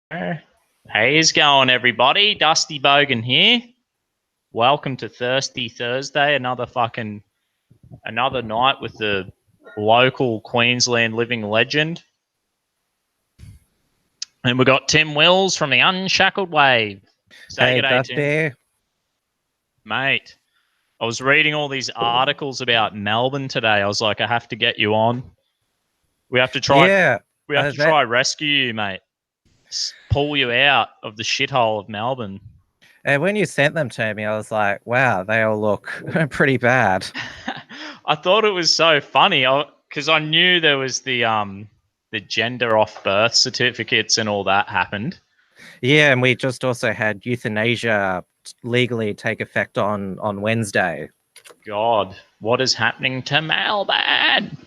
How's going, everybody? Dusty Bogan here. Welcome to Thirsty Thursday. Another night with the local Queensland living legend. And we got Tim Wills from the Unshackled Wave. Say Hey, good day, Tim. Dusty. Mate, I was reading all these articles about Melbourne today. I was like, I have to get you on. We have to try. Yeah, We have to try rescue you, mate. Pull you out of the shithole of Melbourne. and when you sent them to me, I was like, wow, they all look pretty bad. I thought it was so funny because I knew there was the gender off birth certificates and all that happened. Yeah, and we just also had euthanasia legally take effect on Wednesday. God, what is happening to Melbourne?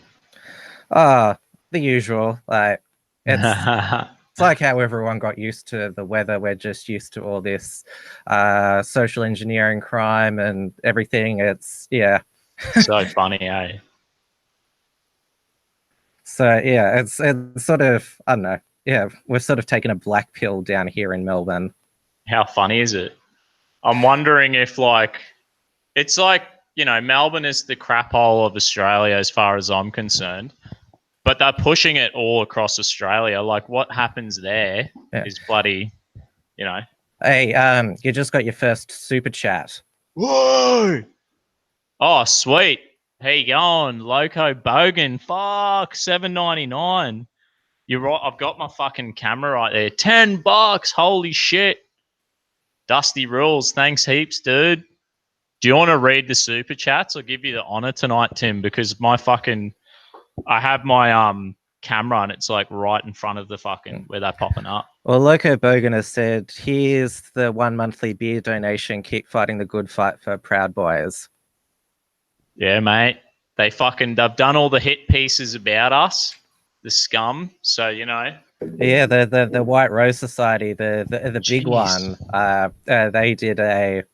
The usual. Like it's like how everyone got used to the weather. We're just used to all this social engineering crime and everything. It's so funny, eh? So yeah, it's sort of, I don't know. Yeah, we're sort of taking a black pill down here in Melbourne. How funny is it? I'm wondering if it's like, Melbourne is the crap hole of Australia as far as I'm concerned. But they're pushing it all across Australia. Like, what happens there is bloody, Hey, you just got your first super chat. Whoa! Oh, sweet. How you going? Loco Bogan. Fuck, $7.99. You're right. I've got my fucking camera right there. $10. Holy shit. Dusty rules. Thanks heaps, dude. Do you want to read the super chats? I'll give you the honor tonight, Tim, because I have my camera and it's like right in front of the fucking where they're popping up. Well, Loco Bogan has said, here's the 1 monthly beer donation. Keep fighting the good fight for Proud Boys. Yeah, mate. They've done all the hit pieces about us, the scum. So, Yeah, the White Rose Society, the big one. They did a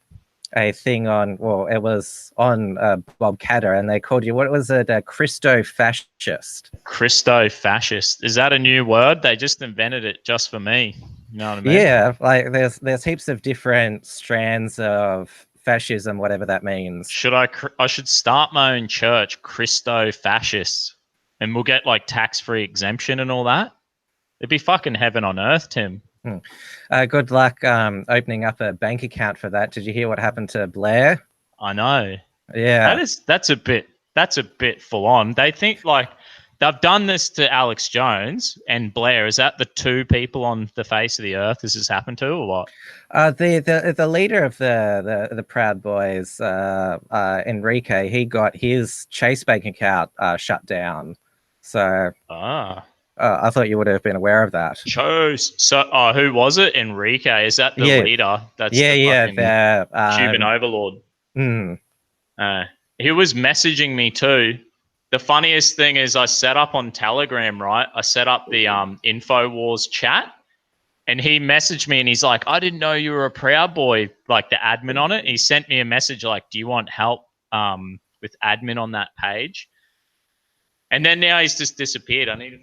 thing on, well, it was on Bob Catter, and they called you, what was it, a Christo-fascist. Christo-fascist. Is that a new word? They just invented it just for me. You know what I mean? Yeah, like there's heaps of different strands of fascism, whatever that means. I should start my own church, Christo-fascists, and we'll get like tax-free exemption and all that. It'd be fucking heaven on earth, Tim. Good luck opening up a bank account for that. Did you hear what happened to Blair? I know. Yeah. That's a bit full on. They think like they've done this to Alex Jones and Blair. Is that the two people on the face of the earth this has happened to, or what? The leader of the Proud Boys, Enrique, he got his Chase bank account shut down. So I thought you would have been aware of that. So, who was it? Enrique? Is that the leader? That's the Cuban overlord. Mm. He was messaging me too. The funniest thing is I set up on Telegram, right? I set up the InfoWars chat, and he messaged me and he's like, I didn't know you were a Proud Boy, like the admin on it. He sent me a message like, do you want help with admin on that page? And then now he's just disappeared. I need to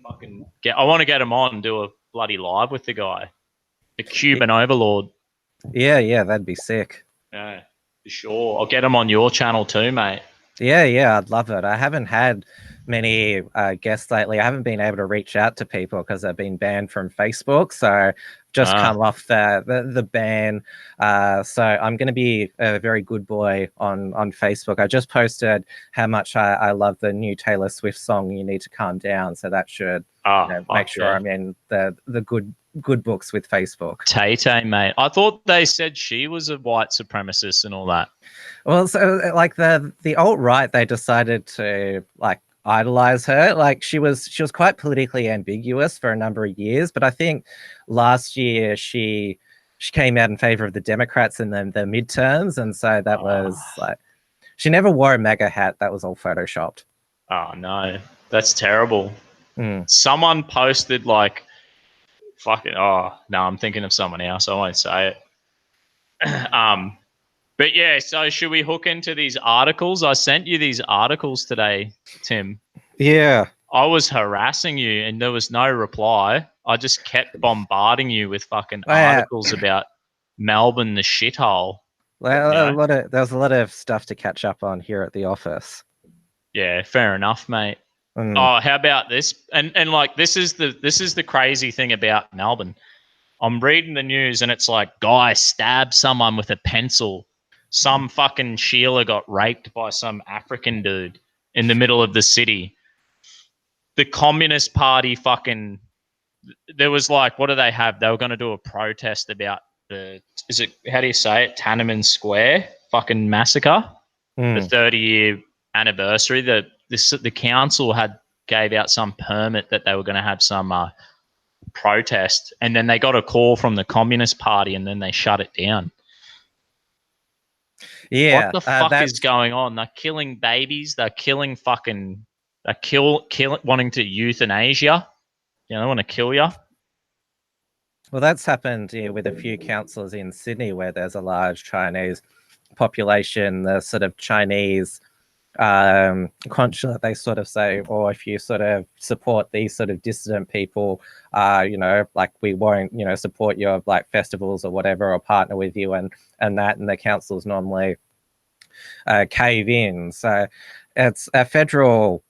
I want to get him on and do a bloody live with the guy. The Cuban overlord. Yeah, that'd be sick. Yeah, for sure. I'll get him on your channel too, mate. Yeah, I'd love it. I haven't had many guests lately. I haven't been able to reach out to people because I've been banned from Facebook. So just come off the ban. So I'm going to be a very good boy on Facebook. I just posted how much I love the new Taylor Swift song, You Need to Calm Down. So that should make sure I'm in the good books with Facebook. Tay, mate. I thought they said she was a white supremacist and all that. Well, so like the alt-right, they decided to like idolize her. Like she was quite politically ambiguous for a number of years, but I think last year she came out in favor of the Democrats in the midterms, and so that was like she never wore a MAGA hat. That was all photoshopped. Oh no, that's terrible. Someone posted like fucking I'm thinking of someone else. I won't say it. But yeah, so should we hook into these articles? I sent you these articles today, Tim. Yeah. I was harassing you and there was no reply. I just kept bombarding you with fucking articles about Melbourne, the shithole. Well, there was a lot of stuff to catch up on here at the office. Yeah, fair enough, mate. Oh, how about this? And like this is the crazy thing about Melbourne. I'm reading the news and it's like, guy stabbed someone with a pencil. Some fucking Sheila got raped by some African dude in the middle of the city. The Communist Party fucking, there was like, what do they have? They were going to do a protest about how do you say it? Tiananmen Square fucking massacre, the 30-year anniversary. The council gave out some permit that they were going to have some protest, and then they got a call from the Communist Party, and then they shut it down. Yeah, what the fuck is going on? They're killing babies. They're killing fucking. They wanting to euthanasia. You know, they want to kill you. Well, that's happened with a few councils in Sydney where there's a large Chinese population. The sort of Chinese conscience, they sort of say, or if you sort of support these sort of dissident people, like we won't, support your like festivals or whatever, or partner with you and the councils normally cave in. So it's a federal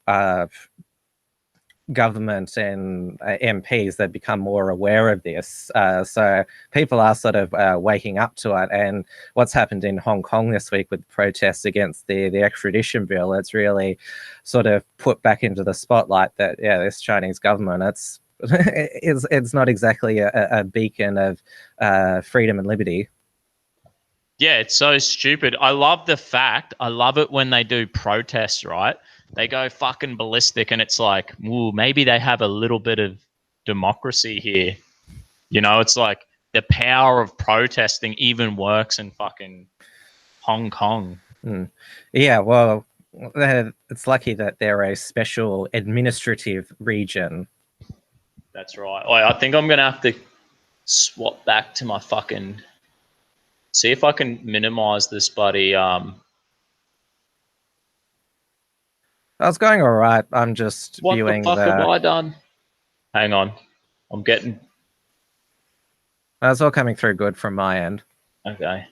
government and MPs that become more aware of this. So people are sort of waking up to it. And what's happened in Hong Kong this week with protests against the extradition bill, it's really sort of put back into the spotlight that, this Chinese government, it's not exactly a beacon of freedom and liberty. Yeah, it's so stupid. I love it when they do protests, right? They go fucking ballistic and it's like, ooh, maybe they have a little bit of democracy here. It's like the power of protesting even works in fucking Hong Kong. Yeah, well, it's lucky that they're a special administrative region. That's right. I think I'm going to have to swap back to my fucking... See if I can minimize this, buddy. I was going all right. I'm just viewing What the fuck have I done? Hang on. I'm getting... That's all coming through good from my end. Okay.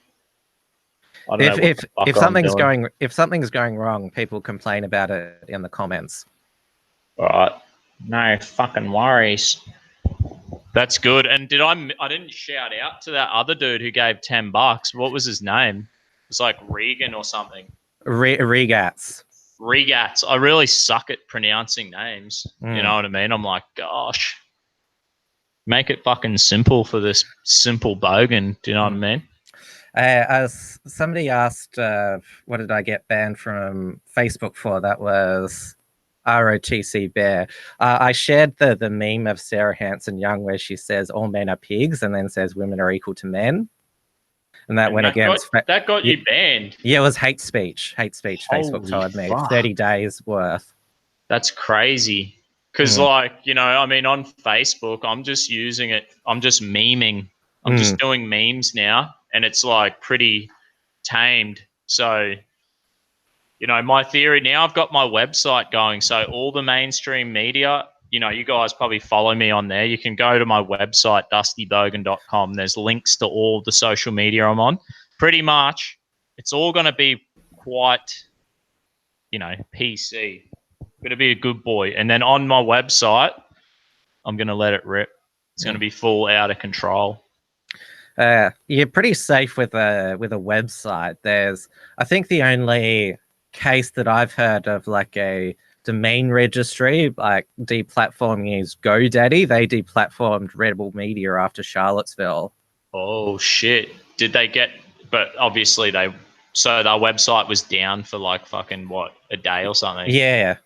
If something's going wrong, people complain about it in the comments. All right. No fucking worries. That's good. And I didn't shout out to that other dude who gave $10. What was his name? It's like Regan or something. Regats. I really suck at pronouncing names. You know what I mean? I'm like, gosh, make it fucking simple for this simple bogan. Do you know what I mean? As somebody asked, what did I get banned from Facebook for? That was ROTC Bear. I shared the meme of Sarah Hanson Young where she says all men are pigs and then says women are equal to men. And that went against... That got you banned? Yeah, it was hate speech. Facebook told me. 30 days worth. That's crazy. Because, on Facebook, I'm just using it. I'm just memeing. I'm just doing memes now. And it's, like, pretty tamed. So, my theory now, I've got my website going. So all the mainstream media... you guys probably follow me on there. You can go to my website, dustybogan.com. There's links to all the social media I'm on. Pretty much, it's all going to be quite, PC. I'm going to be a good boy. And then on my website, I'm going to let it rip. It's going to be full out of control. You're pretty safe with a website. I think the only case that I've heard of like a domain registry, like deplatforming, is GoDaddy. They deplatformed Rebel Media after Charlottesville. Oh shit! Did they get? But obviously so their website was down for like fucking a day or something. Yeah.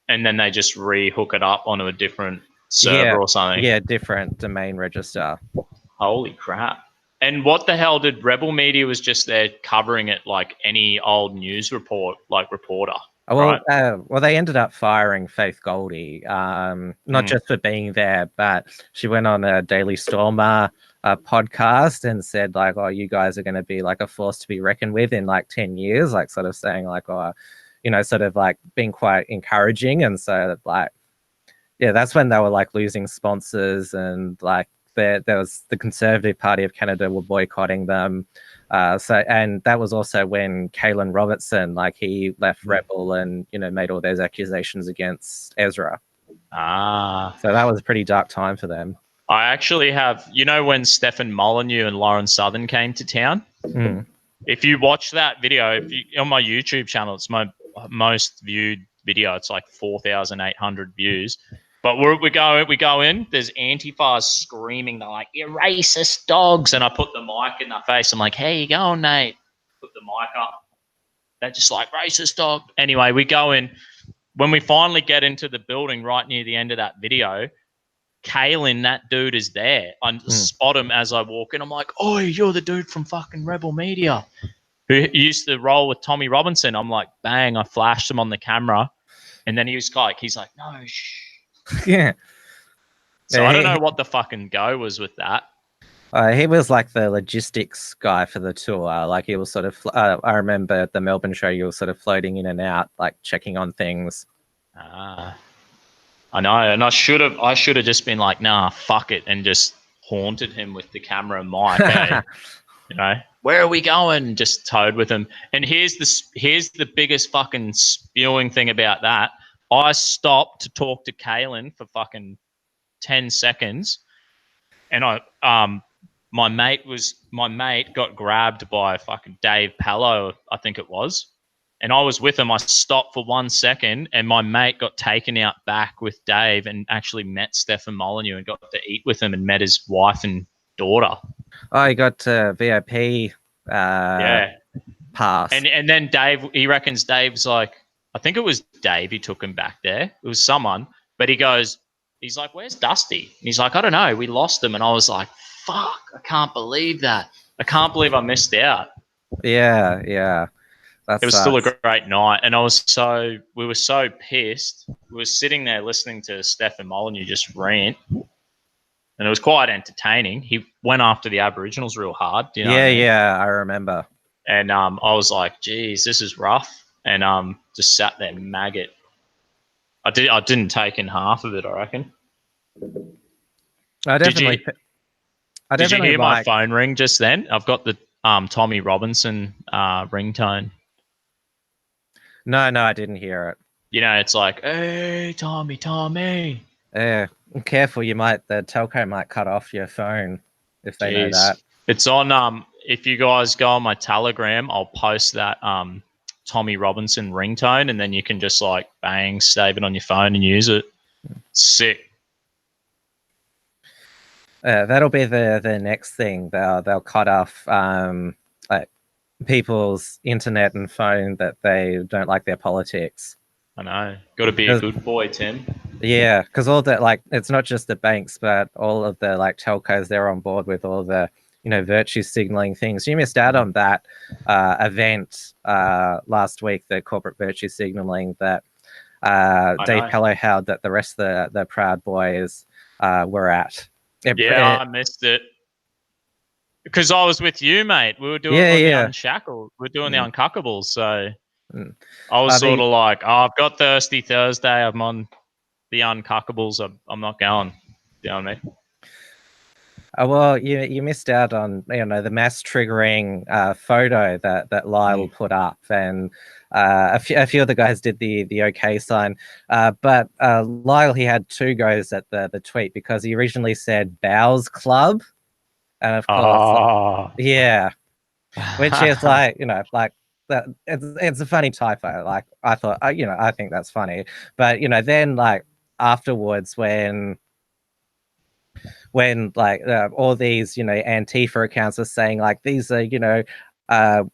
And then they just re-hook it up onto a different server or something. Yeah, different domain register. Holy crap! And what the hell did Rebel Media was just there covering it like any old news reporter. Well, right? They ended up firing Faith Goldie, not just for being there, but she went on a Daily Stormer podcast and said like, "Oh, you guys are going to be like a force to be reckoned with in like 10 years," like sort of saying like, "Oh, sort of like being quite encouraging. And so like, yeah, that's when they were like losing sponsors, and like there was the Conservative Party of Canada were boycotting them. And that was also when Kalen Robertson, like he left Rebel and, made all those accusations against Ezra. So that was a pretty dark time for them. I actually have, when Stefan Molyneux and Lauren Southern came to town? If you watch that video, on my YouTube channel, it's my most viewed video. It's like 4,800 views. But we go in, there's Antifa screaming. They're like, "You racist dogs." And I put the mic in their face. I'm like, "How you going, Nate?" Put the mic up. They're just like, "Racist dog." Anyway, we go in. When we finally get into the building right near the end of that video, Kalen, that dude is there. I spot him as I walk in. I'm like, "Oh, you're the dude from fucking Rebel Media who used to roll with Tommy Robinson." I'm like, bang, I flashed him on the camera. And then he's like, "No, shh." Yeah. So I don't know what the fucking go was with that. He was like the logistics guy for the tour. Like he was sort of, I remember at the Melbourne show, you were sort of floating in and out, like checking on things. I know. And I should have just been like, "Nah, fuck it," and just haunted him with the camera and mic. Hey, where are we going? Just towed with him. And here's the biggest fucking spewing thing about that. I stopped to talk to Kalen for fucking 10 seconds, and my mate got grabbed by fucking Dave Pallo, I think it was, and I was with him. I stopped for 1 second, and my mate got taken out back with Dave and actually met Stefan Molyneux and got to eat with him and met his wife and daughter. Oh, he got VIP pass. And then Dave, he reckons Dave's like, I think it was Dave, he took him back there. It was someone, but he's like, "Where's Dusty?" And he's like, "I don't know. We lost him." And I was like, fuck, I can't believe that. I can't believe I missed out. Yeah. It was still a great night. And we were so pissed. We were sitting there listening to Stefan Molyneux just rant. And it was quite entertaining. He went after the Aboriginals real hard. You know what I mean? Yeah, I remember. And I was like, "Geez, this is rough." And just sat there maggot. I didn't take in half of it, I reckon. Did you hear my phone ring just then? I've got the Tommy Robinson ringtone. No, I didn't hear it. It's like, "Hey, Tommy." Yeah, careful. The telco might cut off your phone if they know that. It's on. If you guys go on my Telegram, I'll post that Tommy Robinson ringtone, and then you can just like bang, save it on your phone and use it. Sick. That'll be the next thing. They'll cut off like people's internet and phone that they don't like their politics. I know. Got to be a good boy, Tim. Yeah, because all that, like, it's not just the banks, but all of the like telcos, they're on board with all the virtue signaling things. You missed out on that event last week, the corporate virtue signaling that Dave Pallo held that the rest of the Proud Boys were at. I missed it because I was with you, mate. We were doing the Unshackled. We were doing the Uncuckables, so I was sort of like, "Oh, I've got Thirsty Thursday. I'm on the Uncuckables. I'm not going." You know what I mean? Well, you missed out on the mass triggering photo that Lyle put up, and a few of the guys did the OK sign, but Lyle, he had two goes at the tweet because he originally said Bows Club, and of course, which is like like that. It's a funny typo. Like I thought, I think that's funny, but then like afterwards when like all these Antifa accounts are saying like these are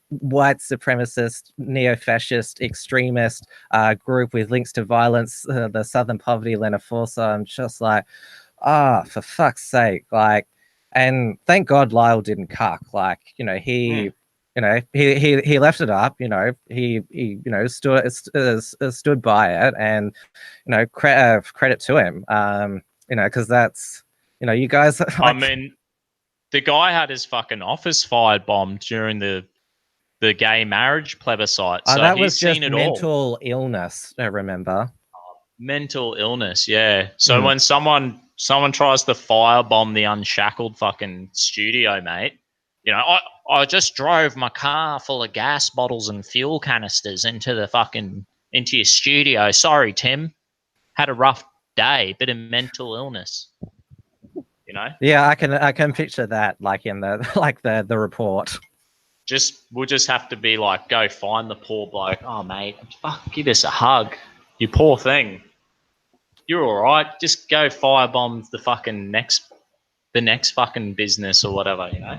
white supremacist neo-fascist extremist group with links to violence, the Southern Poverty Latina Forza, I'm just like, for fuck's sake, like, and thank God Lyle didn't cuck, like, he he left it up, he stood by it, and credit to him, because that's you guys. I mean, the guy had his fucking office firebombed during the the gay marriage plebiscite. So that he's was just seen it all. mental illness, I remember. Mental illness, yeah. So when someone tries to firebomb the Unshackled fucking studio, mate, you know, I just drove my car full of gas bottles and fuel canisters into your studio. Sorry, Tim. Had a rough day, bit of mental illness. You know? Yeah, I can picture that, like in the the report. We'll just have to be like, go find the poor bloke. Oh mate, fuck, give us a hug. You poor thing. You're all right. Just go firebomb the next fucking business or whatever, you know.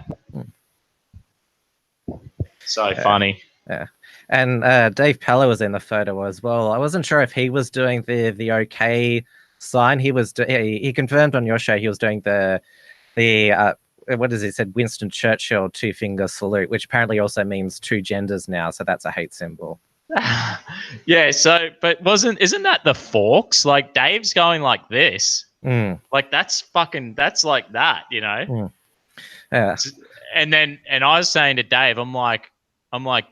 So funny. Yeah, and Dave Peller was in the photo as well. I wasn't sure if he was doing the OK sign. He confirmed on your show he was doing the what is it? Said Winston Churchill 2-finger salute, which apparently also means 2 genders now. So that's a hate symbol. Yeah. So, but isn't that the forks? Like Dave's going like this. Like that's like that, you know. Yeah. And I was saying to Dave, I'm like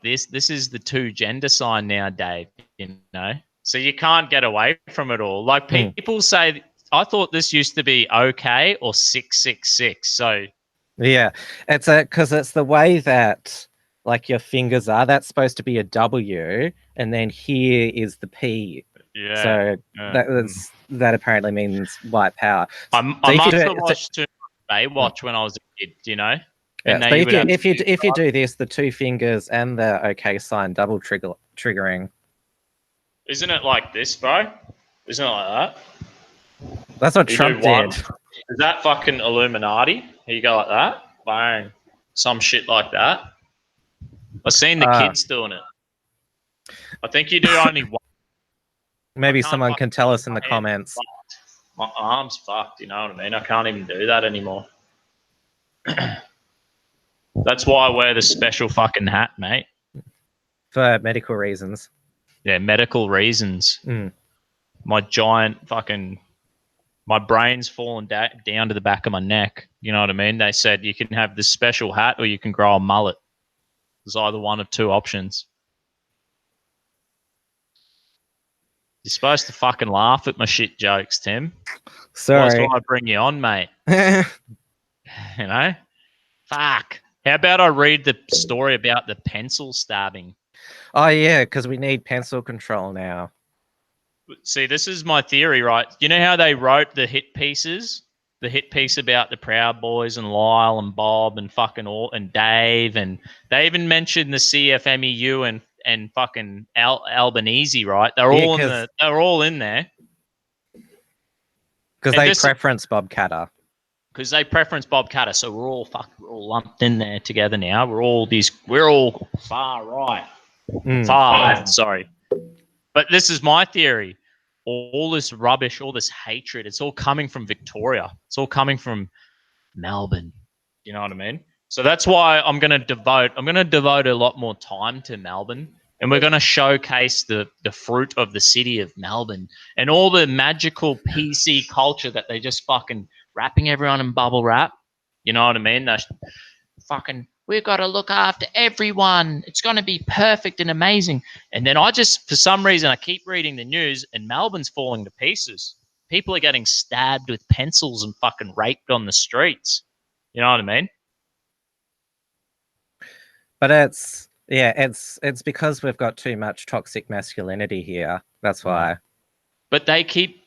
this is the 2 gender sign now, Dave. You know, so you can't get away from it all. Like people say, I thought this used to be OK or 666. So yeah, it's because it's the way that like your fingers are. That's supposed to be a W, and then here is the P. Yeah. So that apparently means white power. I must have watched too much Baywatch when I was a kid, you know. Yeah, so if you do this, the 2 fingers and the OK sign double triggering. Isn't it like this, bro? Isn't it like that? That's what Trump did. Is that fucking Illuminati? Here you go like that, bang, some shit like that. I've seen the kids doing it. I think you do only one. Maybe someone can tell us in the comments. My arm's fucked, you know what I mean? I can't even do that anymore. That's why I wear the special fucking hat, mate. For medical reasons. Yeah, medical reasons. My giant fucking... My brain's fallen down to the back of my neck. You know what I mean? They said you can have this special hat or you can grow a mullet. There's either one of 2 options. You're supposed to fucking laugh at my shit jokes, Tim. Sorry. That's why I bring you on, mate. You know? Fuck. How about I read the story about the pencil stabbing? Oh, yeah, because we need pencil control now. See, this is my theory, right? You know how they wrote the hit pieces? The hit piece about the Proud Boys and Lyle and Bob and fucking and Dave, and they even mentioned the CFMEU and fucking Albanese, right? They're all in there. Because they preference Bob Catter. Because they preference Bob Catter, so we're all lumped in there together now. We're all far right. Far left, sorry. But this is my theory. All this rubbish, all this hatred, it's all coming from Victoria. It's all coming from Melbourne. You know what I mean? So that's why I'm going to devote a lot more time to Melbourne, and we're going to showcase the fruit of the city of Melbourne and all the magical PC culture that they just fucking wrapping everyone in bubble wrap. You know what I mean? They're fucking, we've got to look after everyone. It's going to be perfect and amazing. And then for some reason, I keep reading the news and Melbourne's falling to pieces. People are getting stabbed with pencils and fucking raped on the streets. You know what I mean? But it's because we've got too much toxic masculinity here. That's why. But they keep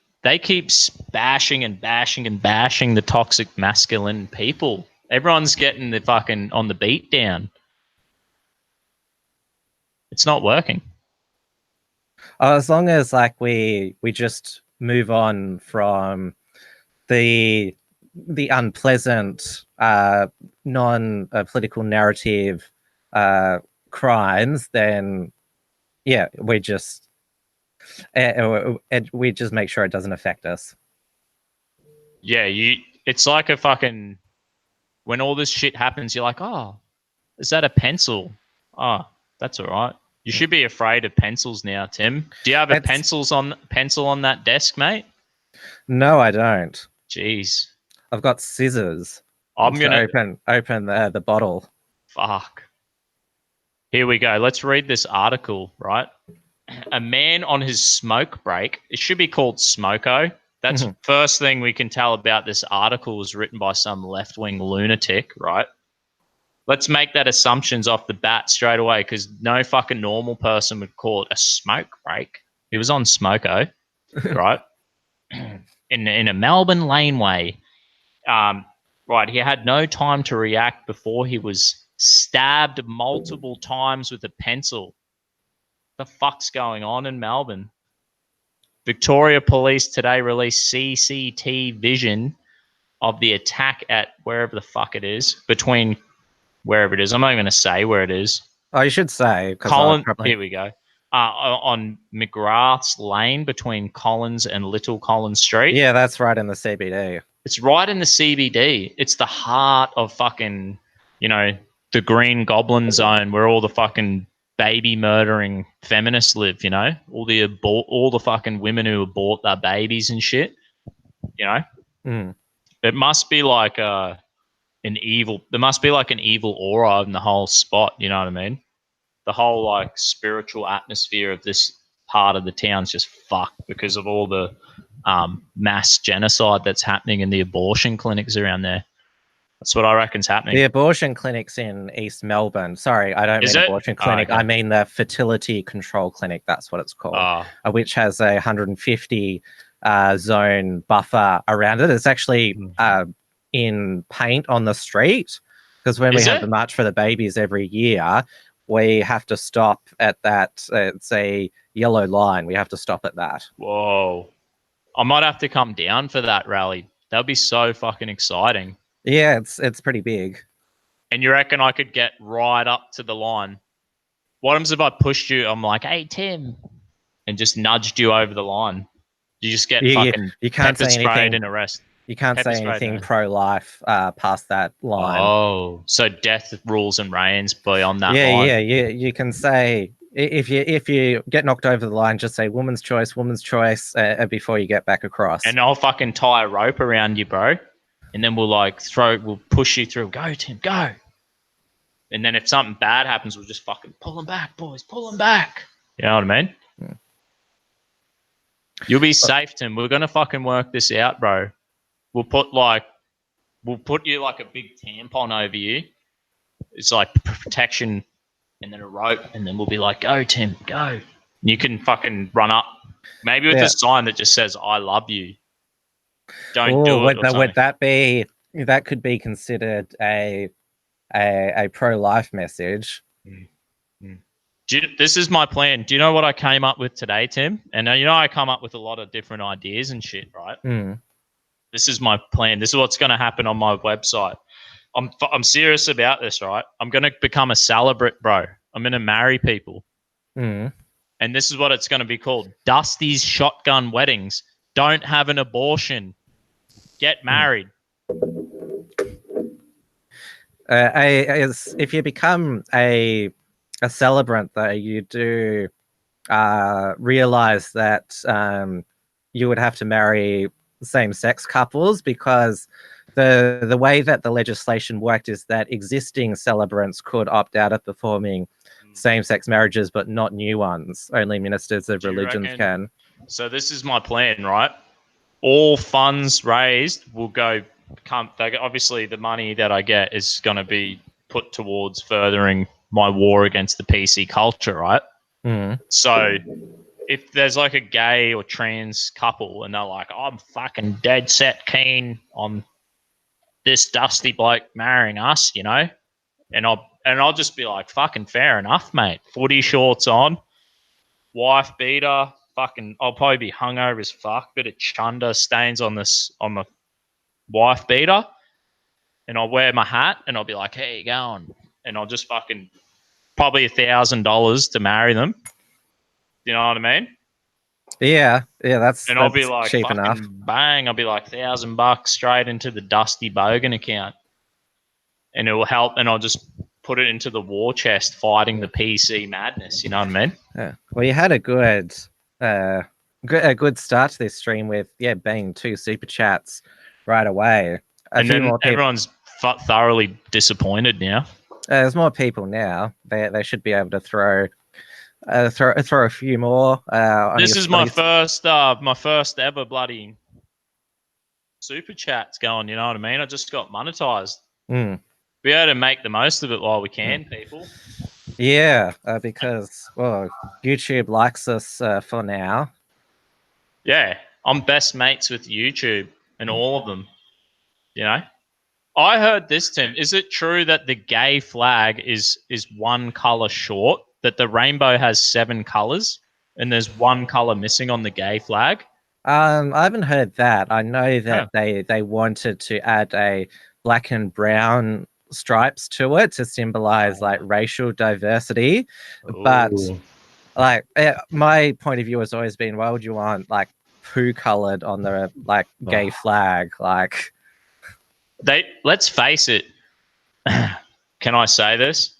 bashing and bashing and bashing the toxic masculine people. Everyone's getting the fucking on the beat down. It's not working. As long as like we just move on from the unpleasant non-political narrative crimes, then yeah, we just make sure it doesn't affect us. Yeah, it's like a fucking, when all this shit happens, you're like, oh, is that a pencil? Oh, that's all right. You should be afraid of pencils now, Tim. Do you have a pencil on that desk, mate? No, I don't. Jeez. I've got scissors. I'm gonna open the bottle. Fuck. Here we go. Let's read this article, right? A man on his smoke break. It should be called Smoko. That's the first thing we can tell about this article was written by some left-wing lunatic, right? Let's make that assumptions off the bat straight away because no fucking normal person would call it a smoke break. He was on Smoko, right? In a Melbourne laneway. Right, he had no time to react before he was stabbed multiple times with a pencil. What the fuck's going on in Melbourne? Victoria Police today released CCTV vision of the attack at wherever the fuck it is, between wherever it is. I'm not even going to say where it is. Oh, you should say. Here we go. On McGrath's Lane between Collins and Little Collins Street. Yeah, that's right in the CBD. It's right in the CBD. It's the heart of fucking, the Green Goblin Zone where all the fucking baby murdering feminists live, all the fucking women who abort their babies and shit, It must be like there must be like an evil aura in the whole spot, you know what I mean? The whole like spiritual atmosphere of this part of the town's just fucked because of all the mass genocide that's happening in the abortion clinics around there. That's what I reckon's happening. The abortion clinics in East Melbourne. Sorry, I don't mean abortion clinic. Okay. I mean the fertility control clinic. That's what it's called, which has a 150 zone buffer around it. It's actually in paint on the street because when we have the March for the Babies every year, we have to stop at that. It's a yellow line. We have to stop at that. Whoa. I might have to come down for that rally. That would be so fucking exciting. Yeah, it's pretty big. And you reckon I could get right up to the line? What happens if I pushed you? I'm like, hey, Tim, and just nudged you over the line. You just get fucking you can't pepper say sprayed anything. and arrest. You can't say anything pro-life past that line. Oh, so death rules and reigns beyond that line. Yeah. You can say if you get knocked over the line, just say woman's choice before you get back across. And I'll fucking tie a rope around you, bro. And then we'll push you through. Go, Tim, go. And then if something bad happens, we'll just fucking pull them back, boys. Pull them back. You know what I mean? Yeah. You'll be safe, Tim. We're gonna fucking work this out, bro. We'll put you like a big tampon over you. It's like protection, and then a rope, and then we'll be like, "Go, Tim, go." And you can fucking run up, maybe with a sign that just says "I love you." Don't do it. Would that be? That could be considered a pro-life message. This is my plan. Do you know what I came up with today, Tim? And I come up with a lot of different ideas and shit, right? This is my plan. This is what's going to happen on my website. I'm serious about this, right? I'm going to become a celebrant, bro. I'm going to marry people. And this is what it's going to be called. Dusty's Shotgun Weddings. Don't have an abortion. Get married. If you become a celebrant, though, you do realize that you would have to marry same-sex couples because the way that the legislation worked is that existing celebrants could opt out of performing same-sex marriages, but not new ones. Only ministers of religions can. So this is my plan, right? All funds raised will obviously the money that I get is going to be put towards furthering my war against the PC culture, right? So if there's like a gay or trans couple and they're like, I'm fucking dead set keen on this dusty bloke marrying us, and I'll just be like, fucking fair enough, mate. Footy shorts on, wife beater, fucking I'll probably be hungover as fuck, bit of chunder stains on the wife beater, and I'll wear my hat and I'll be like, how you going? And I'll just fucking probably $1,000 to marry them. You know what I mean? Yeah, that's I'll be like cheap enough. Bang! I'll be like $1,000 straight into the Dusty Bogan account, and it will help. And I'll just put it into the war chest, fighting the PC madness. You know what I mean? Yeah. Well, you had a good start to this stream with being 2 super chats right away. And then everyone's thoroughly disappointed now. There's more people now. They should be able to throw a few more. On This your is my fleece. my first ever bloody super chats going. You know what I mean? I just got monetized. Mm, Be able to make the most of it while we mm. can, people. Yeah, because YouTube likes us for now. Yeah, I'm best mates with YouTube and all of them. You know, I heard this, Tim. Is it true that the gay flag is one color short? That the rainbow has 7 colors and there's one color missing on the gay flag? I haven't heard that. I know Yeah. that they wanted to add a black and brown stripes to it to symbolize like racial diversity, but Ooh. like my point of view has always been, why would you want like poo colored on the like gay flag? Like, Let's face it. Can I say this?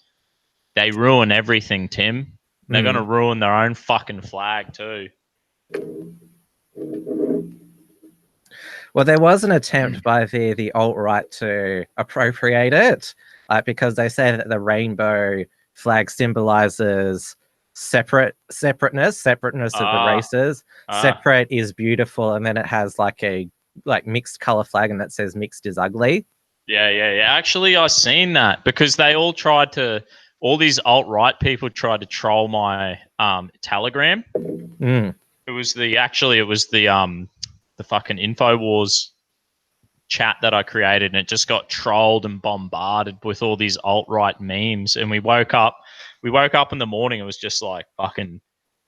They ruin everything, Tim. They're going to ruin their own fucking flag too. well, there was an attempt by the alt-right to appropriate it, because they say that the rainbow flag symbolizes separateness of the races. Separate is beautiful, and then it has like a mixed color flag, and that says mixed is ugly. Yeah. Actually, I seen that because they all tried to. All these alt-right people tried to troll my Telegram. It was the fucking Infowars chat that I created, and it just got trolled and bombarded with all these alt-right memes. And we woke up in the morning, it was just like fucking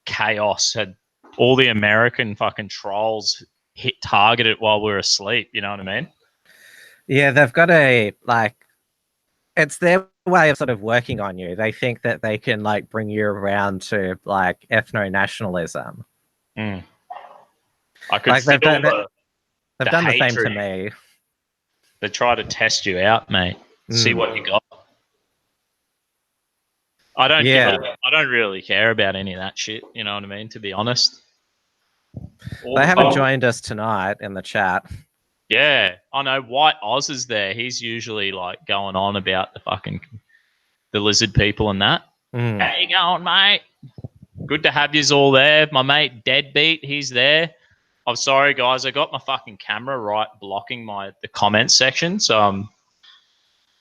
chaos. Had all the American fucking trolls hit targeted while we were asleep, you know what I mean? Yeah, they've got it's their way of sort of working on you. They think that they can like bring you around to like ethno-nationalism. I could like feel they've done the same to hatred. me. They try to test you out, mate. See what you got. I don't really care about any of that shit, you know what I mean, to be honest. They haven't joined us tonight in the chat. Yeah, I know White Oz is there. He's usually like going on about the lizard people and that. How you going, mate? Good to have yous all there. My mate Deadbeat, he's there. I'm sorry, guys. I got my fucking camera right blocking the comment section. So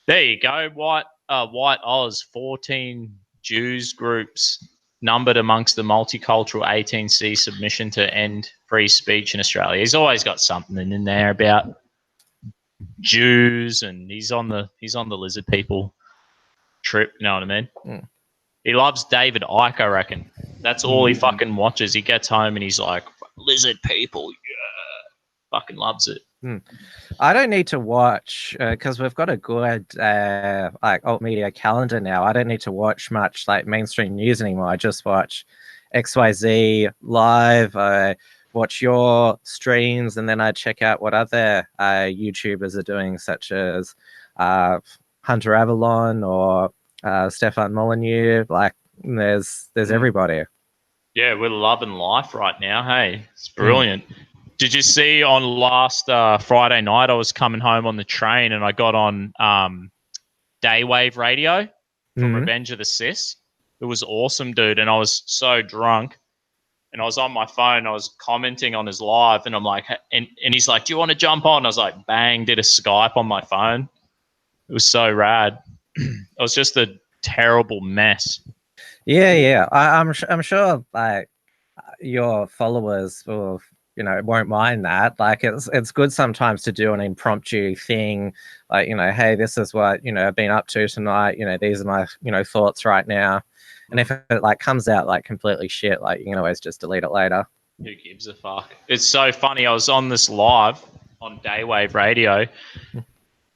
there you go. White Oz, 14 Jews groups numbered amongst the multicultural 18C submission to end free speech in Australia. He's always got something in there about Jews, and he's on the lizard people trip. You know what I mean? He loves David Icke, I reckon. That's all he fucking watches. He gets home and he's like, lizard people, yeah. Fucking loves it. I don't need to watch because we've got a good like alt media calendar now. I don't need to watch much like mainstream news anymore. I just watch XYZ live. I watch your streams, and then I check out what other YouTubers are doing, such as Hunter Avalon or Stefan Molyneux. Like there's everybody. Yeah, we're loving life right now. Hey, it's brilliant. Did you see on last Friday night, I was coming home on the train and I got on Daywave Radio from Revenge of the Sis. It was awesome, dude. And I was so drunk and I was on my phone. I was commenting on his live and I'm like, and he's like, do you want to jump on? I was like, bang, did a Skype on my phone. It was so rad. It was just a terrible mess. Yeah. I'm sure like your followers will won't mind that. Like it's good sometimes to do an impromptu thing, like hey, this is what I've been up to tonight, these are my thoughts right now. And if it like comes out like completely shit, like you can always just delete it later. Who gives a fuck? It's so funny. I was on this live on Daywave Radio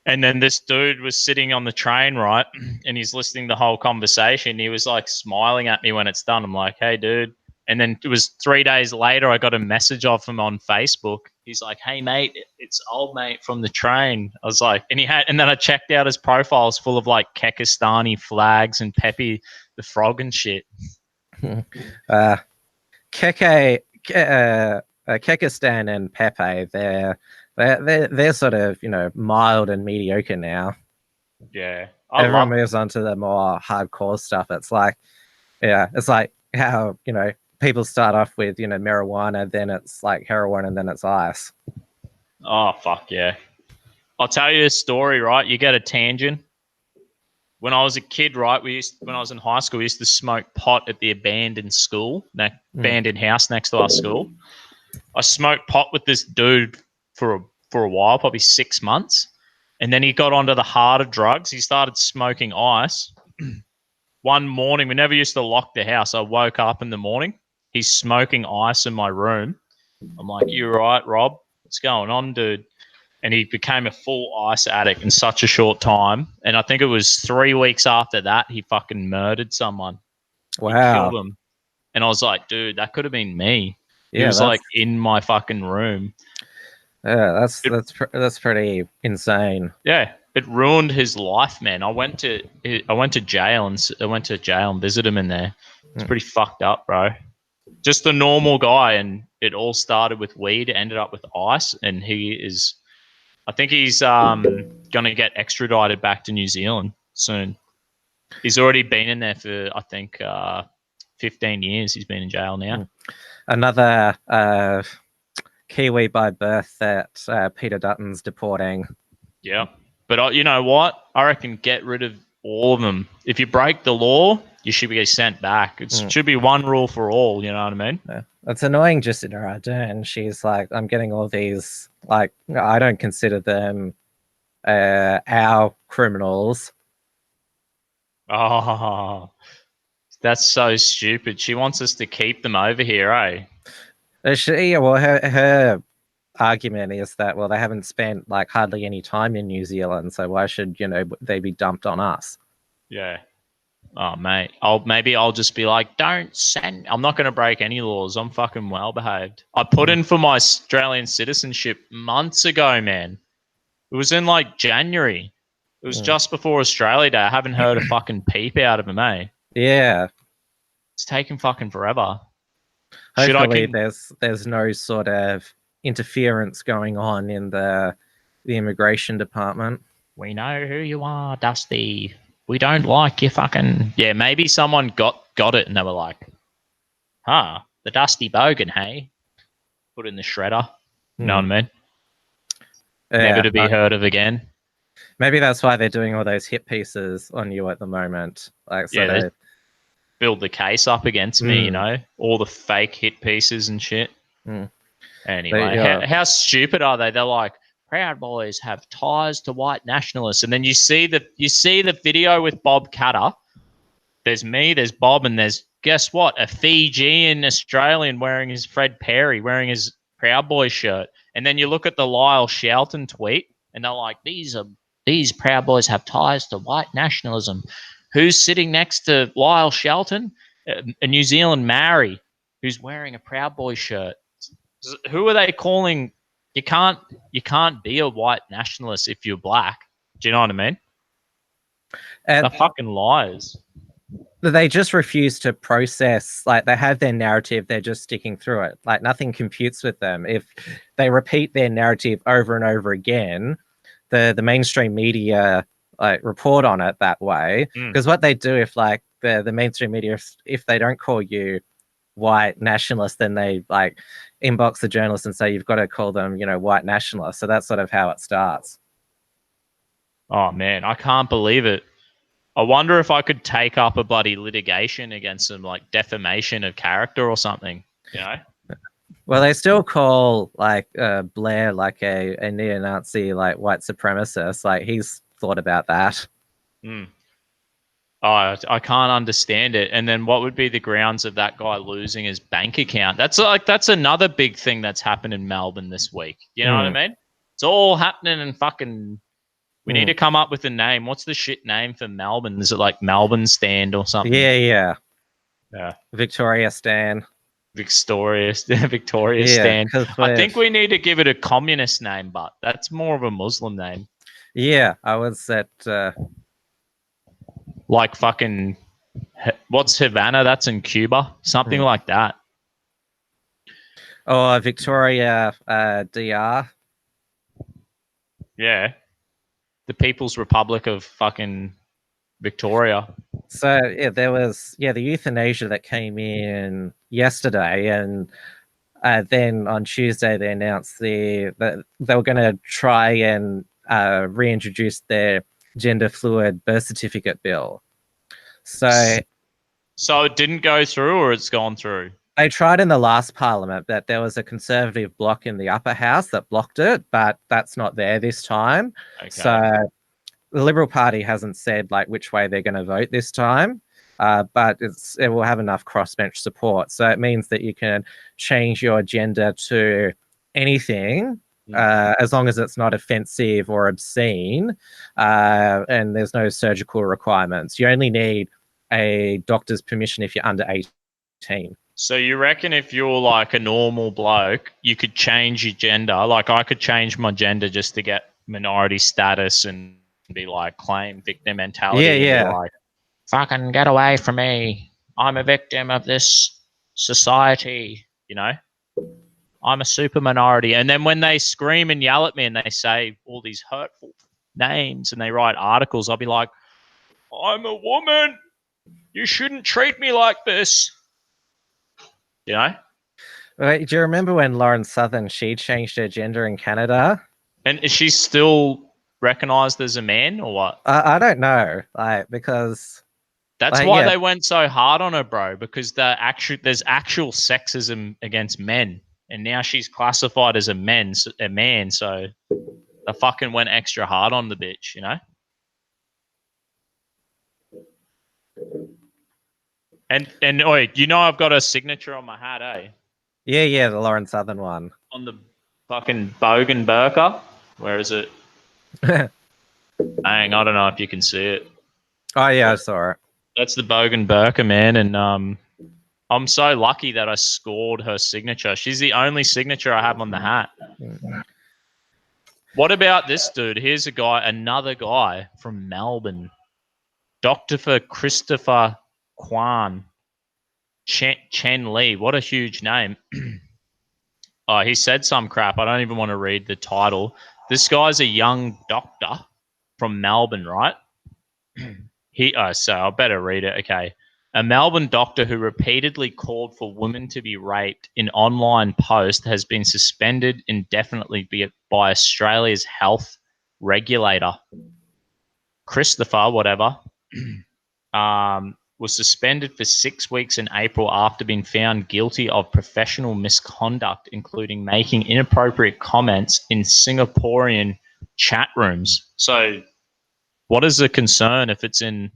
and then this dude was sitting on the train, right, and he's listening to the whole conversation. He was like smiling at me when it's done. I'm like, hey dude. And then it was 3 days later, I got a message off him on Facebook. He's like, hey, mate, it's old mate from the train. I was like, and then I checked out his profiles full of like Kekistani flags and Pepe the Frog and shit. Kekistan and Pepe, they're sort of, mild and mediocre now. Yeah. everyone moves on to the more hardcore stuff. It's like, yeah, it's like how, people start off with, marijuana, then it's like heroin, and then it's ice. Oh, fuck yeah. I'll tell you a story, right? You get a tangent. When I was a kid, right, when I was in high school, we used to smoke pot at the abandoned school, abandoned house next to our school. I smoked pot with this dude for a while, probably 6 months. And then he got onto the harder drugs. He started smoking ice. One morning, we never used to lock the house. I woke up in the morning. He's smoking ice in my room. I'm like, you right, Rob? What's going on, dude? And he became a full ice addict in such a short time. And I think it was 3 weeks after that, he fucking murdered someone. Wow. He killed him. And I was like, dude, that could have been me. Yeah, he was like in my fucking room. Yeah, that's pretty insane. Yeah, it ruined his life, man. I went to jail and visit him in there. It's pretty fucked up, bro. Just a normal guy, and it all started with weed, ended up with ice, and I think he's gonna get extradited back to New Zealand soon. He's already been in there for, I think, 15 years. He's been in jail now. Another Kiwi by birth that Peter Dutton's deporting. Yeah. But you know what? I reckon get rid of all of them. If you break the law, you should be sent back. It should be one rule for all, you know what I mean? Yeah. It's annoying Jacinda Ardern. She's like, I'm getting all these, like, I don't consider them our criminals. Oh, that's so stupid. She wants us to keep them over here, eh? Her argument is that, well, they haven't spent like hardly any time in New Zealand, so why should they be dumped on us? Yeah. Oh mate, maybe I'll just be like, don't send. I'm not going to break any laws. I'm fucking well behaved. I put in for my Australian citizenship months ago, man. It was in like January. It was just before Australia Day. I haven't heard a fucking peep out of him, eh? Yeah. It's taken fucking forever. Hopefully there's no sort of interference going on in the immigration department. We know who you are, Dusty. We don't like your fucking... Yeah, maybe someone got it and they were like, the Dusty Bogan, hey? Put in the shredder. You know what I mean? Yeah, never to be heard of again. Maybe that's why they're doing all those hit pieces on you at the moment. Like, so they build the case up against me, all the fake hit pieces and shit. Anyway, how stupid are they? They're like, Proud Boys have ties to white nationalists, and then you see the video with Bob Catter. There's me, there's Bob, and there's, guess what, a Fijian Australian wearing his Fred Perry, wearing his Proud Boys shirt. And then you look at the Lyle Shelton tweet, and they're like, these Proud Boys have ties to white nationalism. Who's sitting next to Lyle Shelton? A New Zealand Maori who's wearing a Proud Boy shirt. Who are they calling? You can't be a white nationalist if you're black. Do you know what I mean? They're fucking liars. They just refuse to process. Like, they have their narrative, they're just sticking through it. Like, nothing computes with them. If they repeat their narrative over and over again, the mainstream media report on it that way. Because what they do, if like the mainstream media, if they don't call you white nationalist, then they like inbox the journalist and say you've got to call them, white nationalists. So that's sort of how it starts. Oh man, I can't believe it. I wonder if I could take up a bloody litigation against them, like defamation of character or something. Well, they still call like Blair like a neo-Nazi, like white supremacist. Like, he's thought about that. Oh, I can't understand it. And then what would be the grounds of that guy losing his bank account? That's another big thing that's happened in Melbourne this week. You know what I mean? It's all happening in fucking... We need to come up with a name. What's the shit name for Melbourne? Is it like Melbourne Stand or something? Yeah. Victoria Victoria Stand. I think we need to give it a communist name, but that's more of a Muslim name. Yeah, I was at... like fucking... What's Havana? That's in Cuba. Something like that. Oh, Victoria DR. Yeah. The People's Republic of fucking Victoria. So yeah, there was the euthanasia that came in yesterday, and then on Tuesday they announced that they were going to try and reintroduce their gender fluid birth certificate bill. So it didn't go through, or it's gone through? they tried in the last parliament, but there was a conservative bloc in the upper house that blocked it, but that's not there this time. Okay. So the Liberal Party hasn't said like which way they're going to vote this time. But it will have enough crossbench support. So it means that you can change your gender to anything as long as it's not offensive or obscene, and there's no surgical requirements. You only need a doctor's permission if you're under 18. So you reckon if you're like a normal bloke, you could change your gender? Like I could change my gender just to get minority status and be like claim victim mentality. Yeah. And be like, fucking get away from me. I'm a victim of this society, you know? I'm a super minority. And then when they scream and yell at me and they say all these hurtful names and they write articles, I'll be like, I'm a woman. You shouldn't treat me like this. You know? Wait, do you remember when Lauren Southern, she changed her gender in Canada? And is she still recognized as a man or what? I don't know. Because that's why they went so hard on her, bro, because there's actual sexism against men. And now she's classified as a man, so they fucking went extra hard on the bitch, you know? And you know I've got a signature on my hat, eh? Yeah, the Lauren Southern one. On the fucking Bogan Burqa. Where is it? Dang, I don't know if you can see it. Oh yeah, I saw it. That's the Bogan Burqa, man, and I'm so lucky that I scored her signature. She's the only signature I have on the hat. What about this dude? Here's another guy from Melbourne. Dr. Christopher Kwan. Chen Li. What a huge name. Oh, he said some crap. I don't even want to read the title. This guy's a young doctor from Melbourne, right? So I better read it. Okay. A Melbourne doctor who repeatedly called for women to be raped in online post has been suspended indefinitely by Australia's health regulator. Christopher, whatever, was suspended for 6 weeks in April after being found guilty of professional misconduct, including making inappropriate comments in Singaporean chat rooms. So what is the concern if it's in...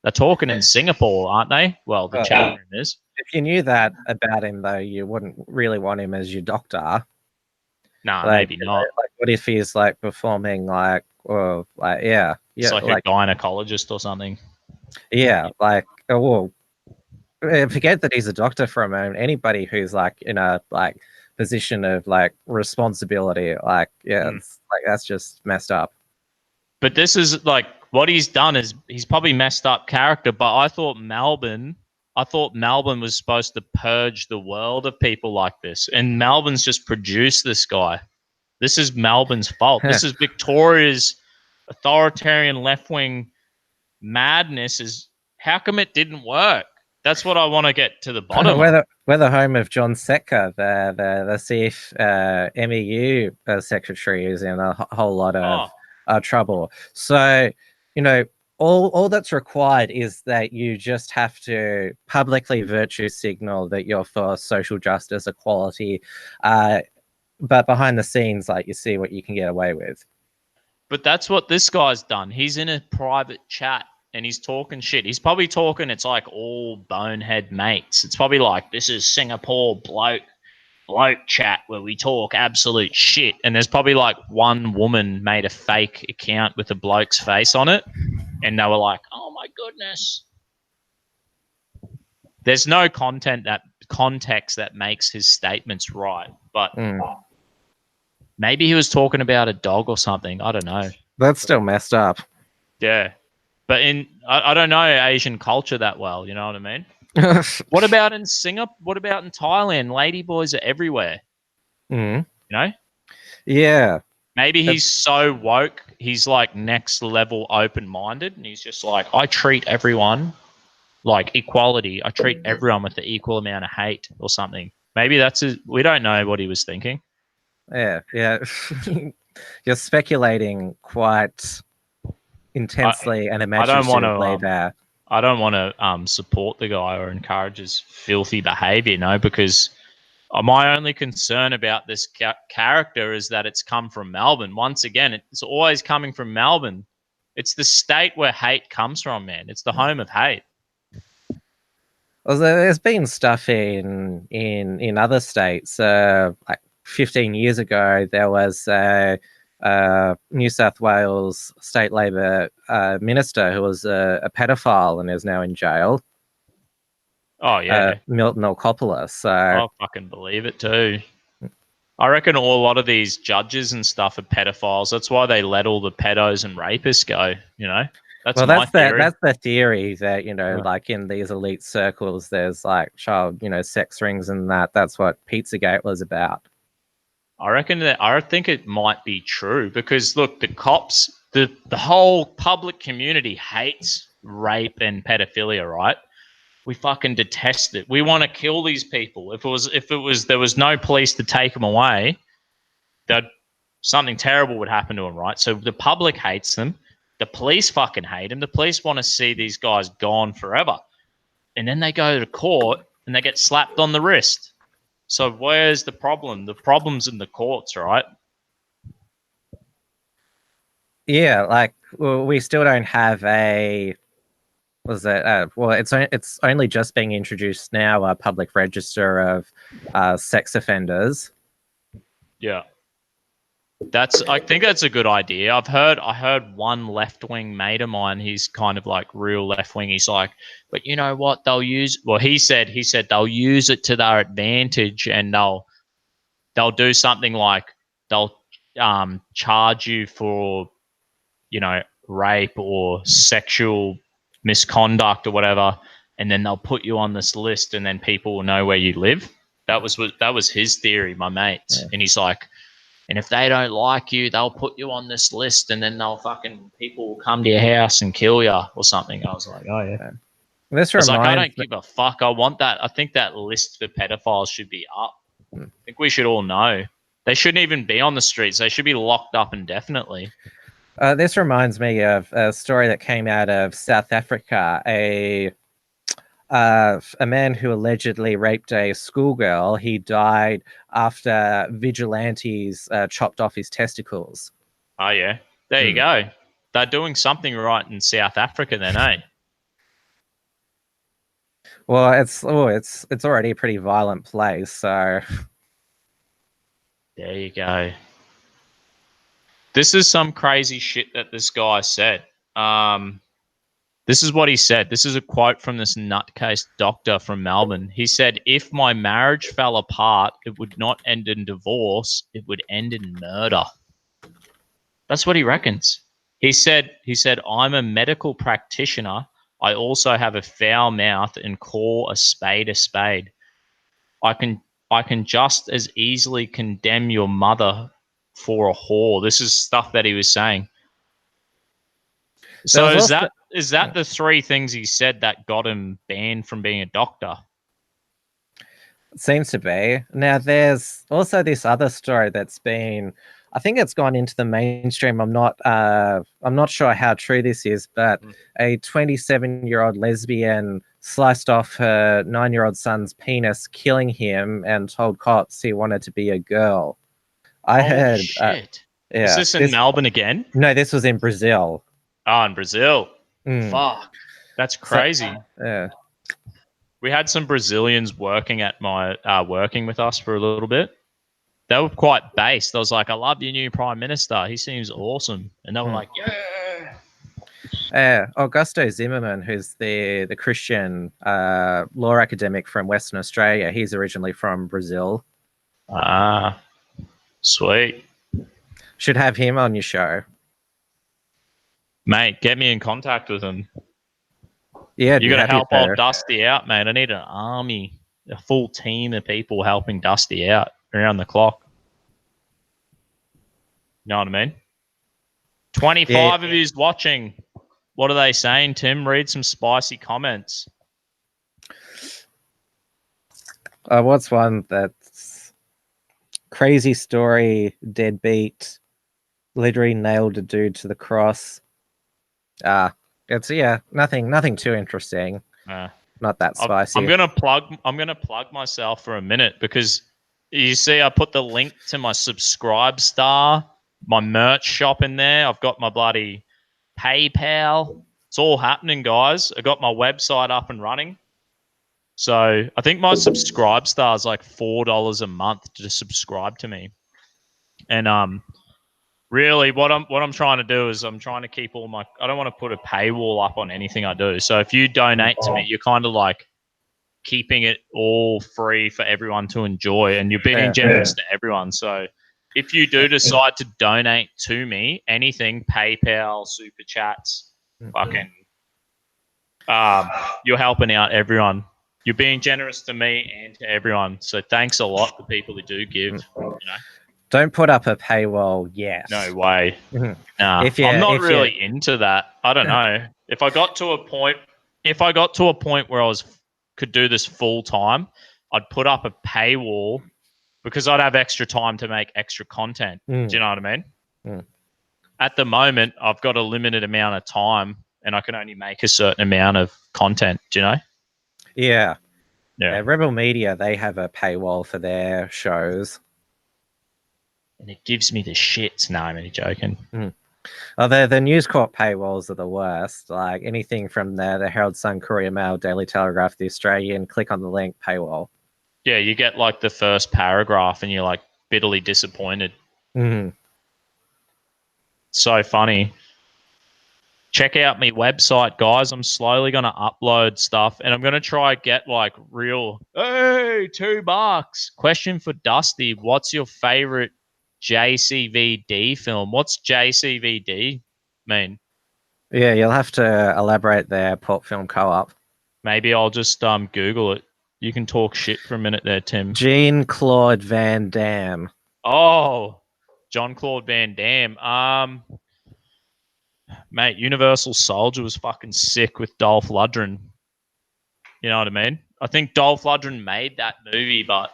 They're talking in Singapore, aren't they? Well, the chat room is. If you knew that about him, though, you wouldn't really want him as your doctor. No, maybe not. Like, what if he's like performing like, or like, it's like a gynecologist or something. Yeah, like, well, forget that he's a doctor for a moment. Anybody who's like in a like position of like responsibility, like, it's like that's just messed up. But this is like what he's done is he's probably messed up character. But I thought Melbourne was supposed to purge the world of people like this, and Melbourne's just produced this guy. This is Melbourne's fault. This is Victoria's authoritarian left-wing madness. Is how come it didn't work? That's what I want to get to the bottom. We're the home of John Setka, the CF MEU secretary, who's in a whole lot of trouble. So, you know, all that's required is that you just have to publicly virtue signal that you're for social justice, equality, but behind the scenes, like, you see what you can get away with. But that's what this guy's done. He's in a private chat and he's talking shit. He's probably talking, it's like all bonehead mates. It's probably like, this is Singapore bloke chat where we talk absolute shit. And there's probably like one woman made a fake account with a bloke's face on it. And they were like, oh my goodness. There's no context that makes his statements right. But maybe he was talking about a dog or something. I don't know. That's still messed up. Yeah. But I don't know Asian culture that well. You know what I mean? What about in Singapore? What about in Thailand? Ladyboys are everywhere. You know? Yeah. maybe he's so woke, he's like next level open minded, and he's just like, I treat everyone like equality. I treat everyone with the equal amount of hate or something. Maybe that's we don't know what he was thinking. Yeah. You're speculating quite intensely and imaginatively there. I don't want to support the guy or encourage his filthy behavior, because my only concern about this character is that it's come from Melbourne. Once again, it's always coming from Melbourne. It's the state where hate comes from, man. It's the home of hate. Well, there's been stuff in other states. Like 15 years ago, there was a New South Wales state Labor minister who was a pedophile and is now in jail. Oh yeah, Milton Alcopola. So I fucking believe it too. I reckon a lot of these judges and stuff are pedophiles. That's why they let all the pedos and rapists go. That's the theory that like in these elite circles, there's like child sex rings and that's what Pizzagate was about. I think it might be true because look, the cops, the whole public community hates rape and pedophilia, right? We fucking detest it. We want to kill these people. If there was no police to take them away, that something terrible would happen to them, right? So the public hates them. The police fucking hate them. The police want to see these guys gone forever. And then they go to court and they get slapped on the wrist. So where's the problem? The problem's in the courts, right? Yeah, like we still don't have a. Was it? Well, it's only just being introduced now. A public register of sex offenders. Yeah, I think that's a good idea. I heard one left wing mate of mine. He's kind of like real left wing. He's like, but you know what? They'll use. Well, he said they'll use it to their advantage, and they'll do something like they'll charge you for rape or sexual misconduct or whatever, and then they'll put you on this list, and then people will know where you live. That was his theory, my mate. Yeah. And he's like, and if they don't like you, they'll put you on this list, and then people will come to your house and kill you or something. I was like, oh yeah. I don't give a fuck. I want that. I think that list for pedophiles should be up. I think we should all know. They shouldn't even be on the streets. They should be locked up indefinitely. This reminds me of a story that came out of South Africa. A man who allegedly raped a schoolgirl, he died after vigilantes chopped off his testicles. Oh, yeah. There you go. They're doing something right in South Africa then, eh? Well, it's already a pretty violent place, so... There you go. This is some crazy shit that this guy said. This is what he said. This is a quote from this nutcase doctor from Melbourne. He said, if my marriage fell apart, it would not end in divorce. It would end in murder. That's what he reckons. He said, I'm a medical practitioner. I also have a foul mouth and call a spade a spade. I can just as easily condemn your mother for a whore. This is stuff that he was saying. So is that the three things he said that got him banned from being a doctor? It seems to be. Now there's also this other story that's been, I think it's gone into the mainstream. I'm not sure how true this is, but a 27-year-old lesbian sliced off her 9-year-old son's penis, killing him, and told cops he wanted to be a girl. I heard. Shit. Is this in Melbourne again? No, this was in Brazil. Oh, in Brazil. Fuck. That's crazy. Yeah. We had some Brazilians working with us for a little bit. They were quite based. I was like, I love your new prime minister. He seems awesome. And they were like, yeah. Augusto Zimmermann, who's the Christian law academic from Western Australia, he's originally from Brazil. Ah, sweet. Should have him on your show. Mate, get me in contact with him. Yeah, you got to help old Dusty out, mate. I need an army, a full team of people helping Dusty out around the clock. You know what I mean? 25 of yous watching. What are they saying, Tim? Read some spicy comments. What's one that's crazy story, deadbeat, literally nailed a dude to the cross. It's nothing too interesting. Not that spicy. I'm gonna plug myself for a minute because you see I put the link to my Subscribestar, my merch shop in there. I've got my bloody PayPal. It's all happening, guys. I got my website up and running. So I think my Subscribestar is like $4 a month to subscribe to me. And really what I'm trying to do is I'm trying to keep all my, I don't want to put a paywall up on anything I do. So if you donate to me, you're kind of like keeping it all free for everyone to enjoy, and you're being generous to everyone. So if you do decide to donate to me, anything, PayPal, Super Chats, fucking, you're helping out everyone. You're being generous to me and to everyone. So thanks a lot to people who do give. You know? Don't put up a paywall yet. No way. Nah, I'm not really into that. I don't know. If I got to a point where I could do this full time, I'd put up a paywall because I'd have extra time to make extra content. Do you know what I mean? At the moment, I've got a limited amount of time and I can only make a certain amount of content. Do you know? Yeah. Rebel Media, they have a paywall for their shows. And it gives me the shits. No, I'm only joking. Oh, the News Corp paywalls are the worst. Like anything from the Herald Sun, Courier Mail, Daily Telegraph, The Australian, click on the link, paywall. Yeah, you get like the first paragraph and you're like bitterly disappointed. So funny. Check out my website, guys. I'm slowly going to upload stuff and I'm going to try get like real, hey, $2. Question for Dusty. What's your favorite JCVD film? What's JCVD mean? Yeah, you'll have to elaborate there, Port Film Co-op. Maybe I'll just Google it. You can talk shit for a minute there, Tim. Jean-Claude Van Damme. Oh, Jean-Claude Van Damme. Mate, Universal Soldier was fucking sick with Dolph Lundgren. You know what I mean? I think Dolph Lundgren made that movie, but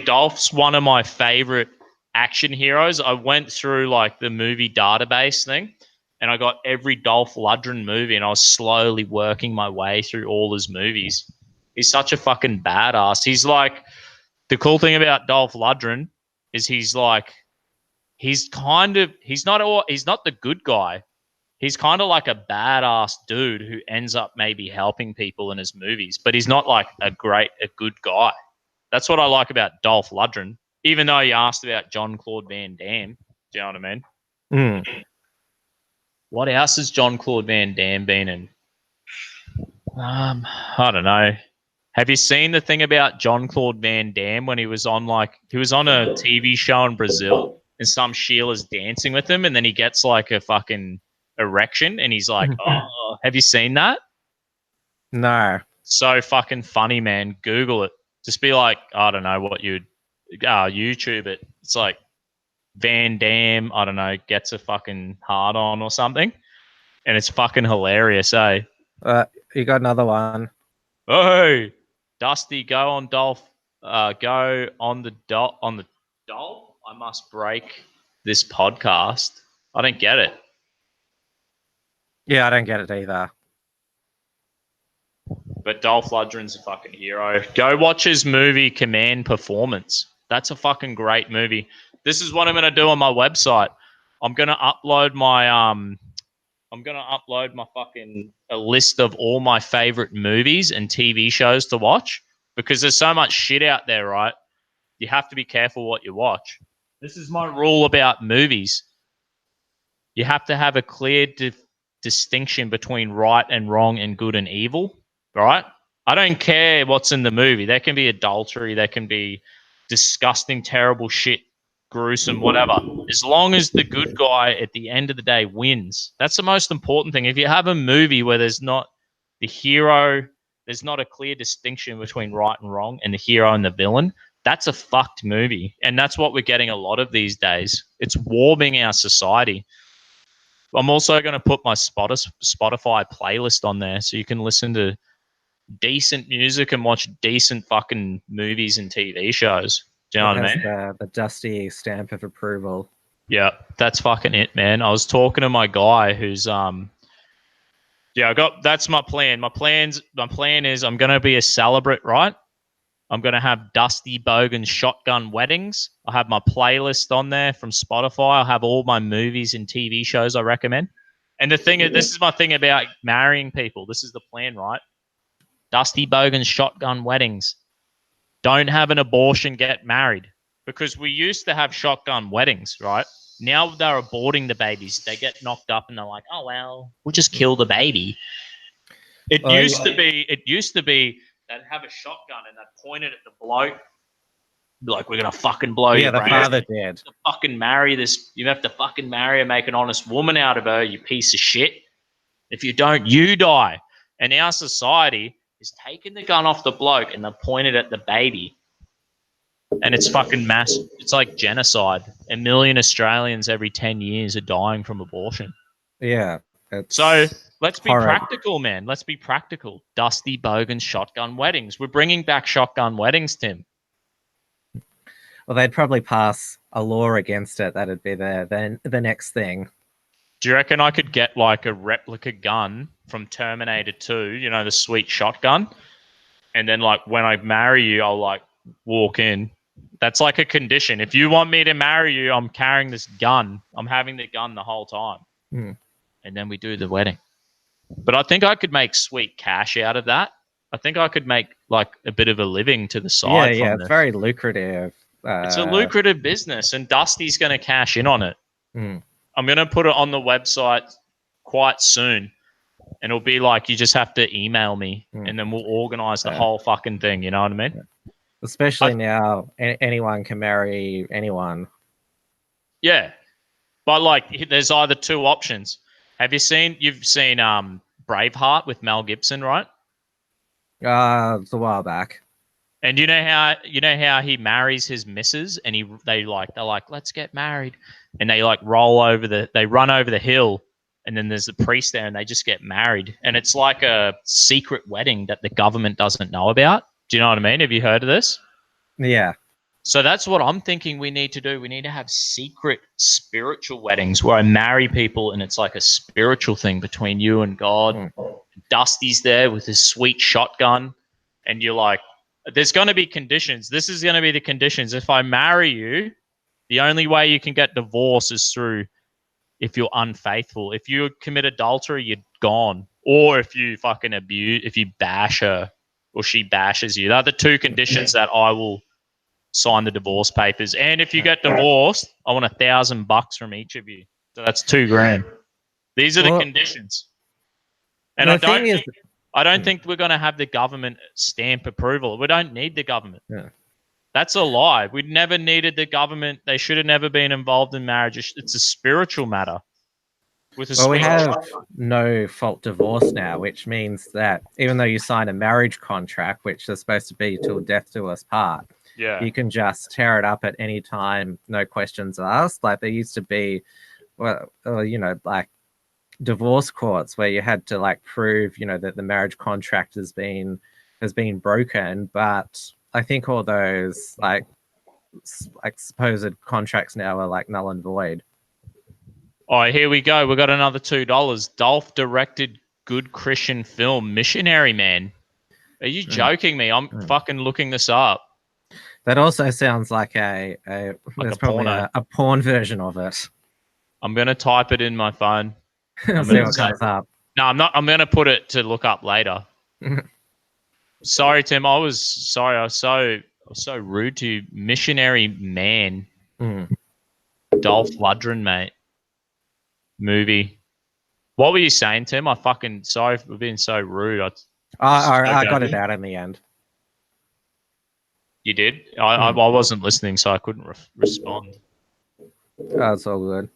Dolph's one of my favorite action heroes. I went through like the movie database thing and I got every Dolph Lundgren movie and I was slowly working my way through all his movies. He's such a fucking badass. He's like, the cool thing about Dolph Lundgren is he's not the good guy. He's kind of like a badass dude who ends up maybe helping people in his movies, but he's not like a good guy. That's what I like about Dolph Lundgren. Even though you asked about Jean-Claude Van Damme, do you know what I mean? What else has Jean-Claude Van Damme been in? I don't know. Have you seen the thing about Jean-Claude Van Damme when he was on a TV show in Brazil and some Sheila's dancing with him and then he gets like a fucking erection and he's like, oh, have you seen that? No. So fucking funny, man. Google it. Just be like, I don't know what you'd YouTube it. It's like Van Damme, I don't know, gets a fucking hard on or something. And it's fucking hilarious, eh? You got another one. Oh, Dusty, go on Dolph. Go on the Dolph. I must break this podcast. I don't get it. Yeah, I don't get it either. But Dolph Lundgren's a fucking hero. Go watch his movie Command Performance. That's a fucking great movie. This is what I'm gonna do on my website. I'm gonna upload my fucking a list of all my favorite movies and TV shows to watch because there's so much shit out there, right? You have to be careful what you watch. This is my rule about movies. You have to have a clear distinction between right and wrong and good and evil, right? I don't care what's in the movie. There can be adultery, there can be disgusting, terrible shit, gruesome, whatever. As long as the good guy at the end of the day wins. That's the most important thing. If you have a movie where there's not the hero, there's not a clear distinction between right and wrong and the hero and the villain, That's a fucked movie. And that's what we're getting a lot of these days. It's warming our society. I'm also going to put my Spotify playlist on there so you can listen to decent music and watch decent fucking movies and TV shows. Do you know what I mean? The dusty stamp of approval. Yeah, that's fucking it, man. I was talking to my guy who's that's my plan. My plan is I'm gonna be a celebrant, right? I'm gonna have Dusty Bogan shotgun weddings. I have my playlist on there from Spotify. I'll have all my movies and TV shows I recommend. And the thing is, this is my thing about marrying people. This is the plan, right? Dusty Bogan shotgun weddings. Don't have an abortion, get married. Because we used to have shotgun weddings, right? Now they're aborting the babies. They get knocked up and they're like, oh, well, we'll just kill the baby. It used to be they'd have a shotgun and they'd point it at the bloke. Be like, we're going to fucking blow your brains. Yeah, the father did. You have to fucking marry this. You have to fucking marry her, make an honest woman out of her, you piece of shit. If you don't, you die. And our society is taking the gun off the bloke and they point it at the baby. And it's fucking massive. It's like genocide. 1 million Australians every 10 years are dying from abortion. Yeah. So let's be horrible. practical, man. Let's be practical. Dusty Bogan shotgun weddings. We're bringing back shotgun weddings, Tim. Well, they'd probably pass a law against it. That'd be the next thing. Do you reckon I could get like a replica gun from Terminator 2, you know, the sweet shotgun? And then like when I marry you, I'll like walk in. That's like a condition. If you want me to marry you, I'm carrying this gun. I'm having the gun the whole time. And then we do the wedding. But I think I could make sweet cash out of that. I think I could make like a bit of a living to the side. Yeah, it's very lucrative. It's a lucrative business, and Dusty's going to cash in on it. I'm going to put it on the website quite soon. And it'll be like, you just have to email me and then we'll organize the whole fucking thing. You know what I mean? Especially now, anyone can marry anyone. Yeah. But like, there's either two options. You've seen Braveheart with Mel Gibson, right? It's a while back. And you know how he marries his missus and they're like, let's get married. And they like they run over the hill. And then there's the priest there and they just get married. And it's like a secret wedding that the government doesn't know about. Do you know what I mean? Have you heard of this? Yeah. So that's what I'm thinking we need to do. We need to have secret spiritual weddings where I marry people and it's like a spiritual thing between you and God. Dusty's there with his sweet shotgun. And you're like, there's going to be conditions. This is going to be the conditions. If I marry you, the only way you can get divorced is through if you're unfaithful. If you commit adultery, you're gone. Or if you fucking if you bash her or she bashes you. They're the two conditions that I will sign the divorce papers. And if you get divorced, I want $1,000 from each of you. So that's $2,000. These are the conditions. And I don't think we're going to have the government stamp approval. We don't need the government. Yeah. That's a lie. We never needed the government. They should have never been involved in marriage. It's a spiritual matter. We have no fault divorce now, which means that even though you sign a marriage contract, which is supposed to be till death do us part, you can just tear it up at any time, no questions asked. Like there used to be, like divorce courts where you had to like prove, that the marriage contract has been broken, but I think all those like supposed contracts now are like null and void. All right, here we go. We got another $2. Dolph directed good Christian film, Missionary Man. Are you joking me? I'm fucking looking this up. That also sounds like there's probably a porn version of it. I'm gonna type it in my phone. See what comes up. No, I'm not. I'm gonna put it to look up later. Sorry, Tim. I was so rude to you. Missionary Man. Dolph Lundgren, mate. Movie. What were you saying, Tim? Sorry for being so rude. I got it out in the end. You did? I wasn't listening, so I couldn't respond. Oh, it's all good.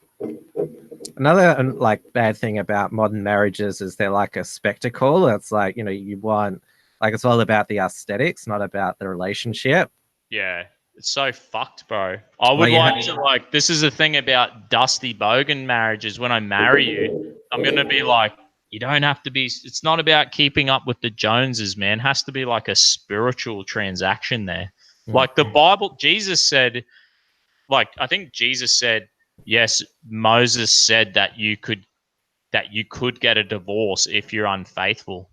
Another like bad thing about modern marriages is they're like a spectacle. It's like, you want, like, it's all about the aesthetics, not about the relationship. Yeah. It's so fucked, bro. I would this is the thing about Dusty Bogan marriages. When I marry you, I'm going to be like, you don't have to be, it's not about keeping up with the Joneses, man. It has to be like a spiritual transaction there. Like the Bible, Jesus said, like, I think Jesus said, yes, Moses said that you could get a divorce if you're unfaithful.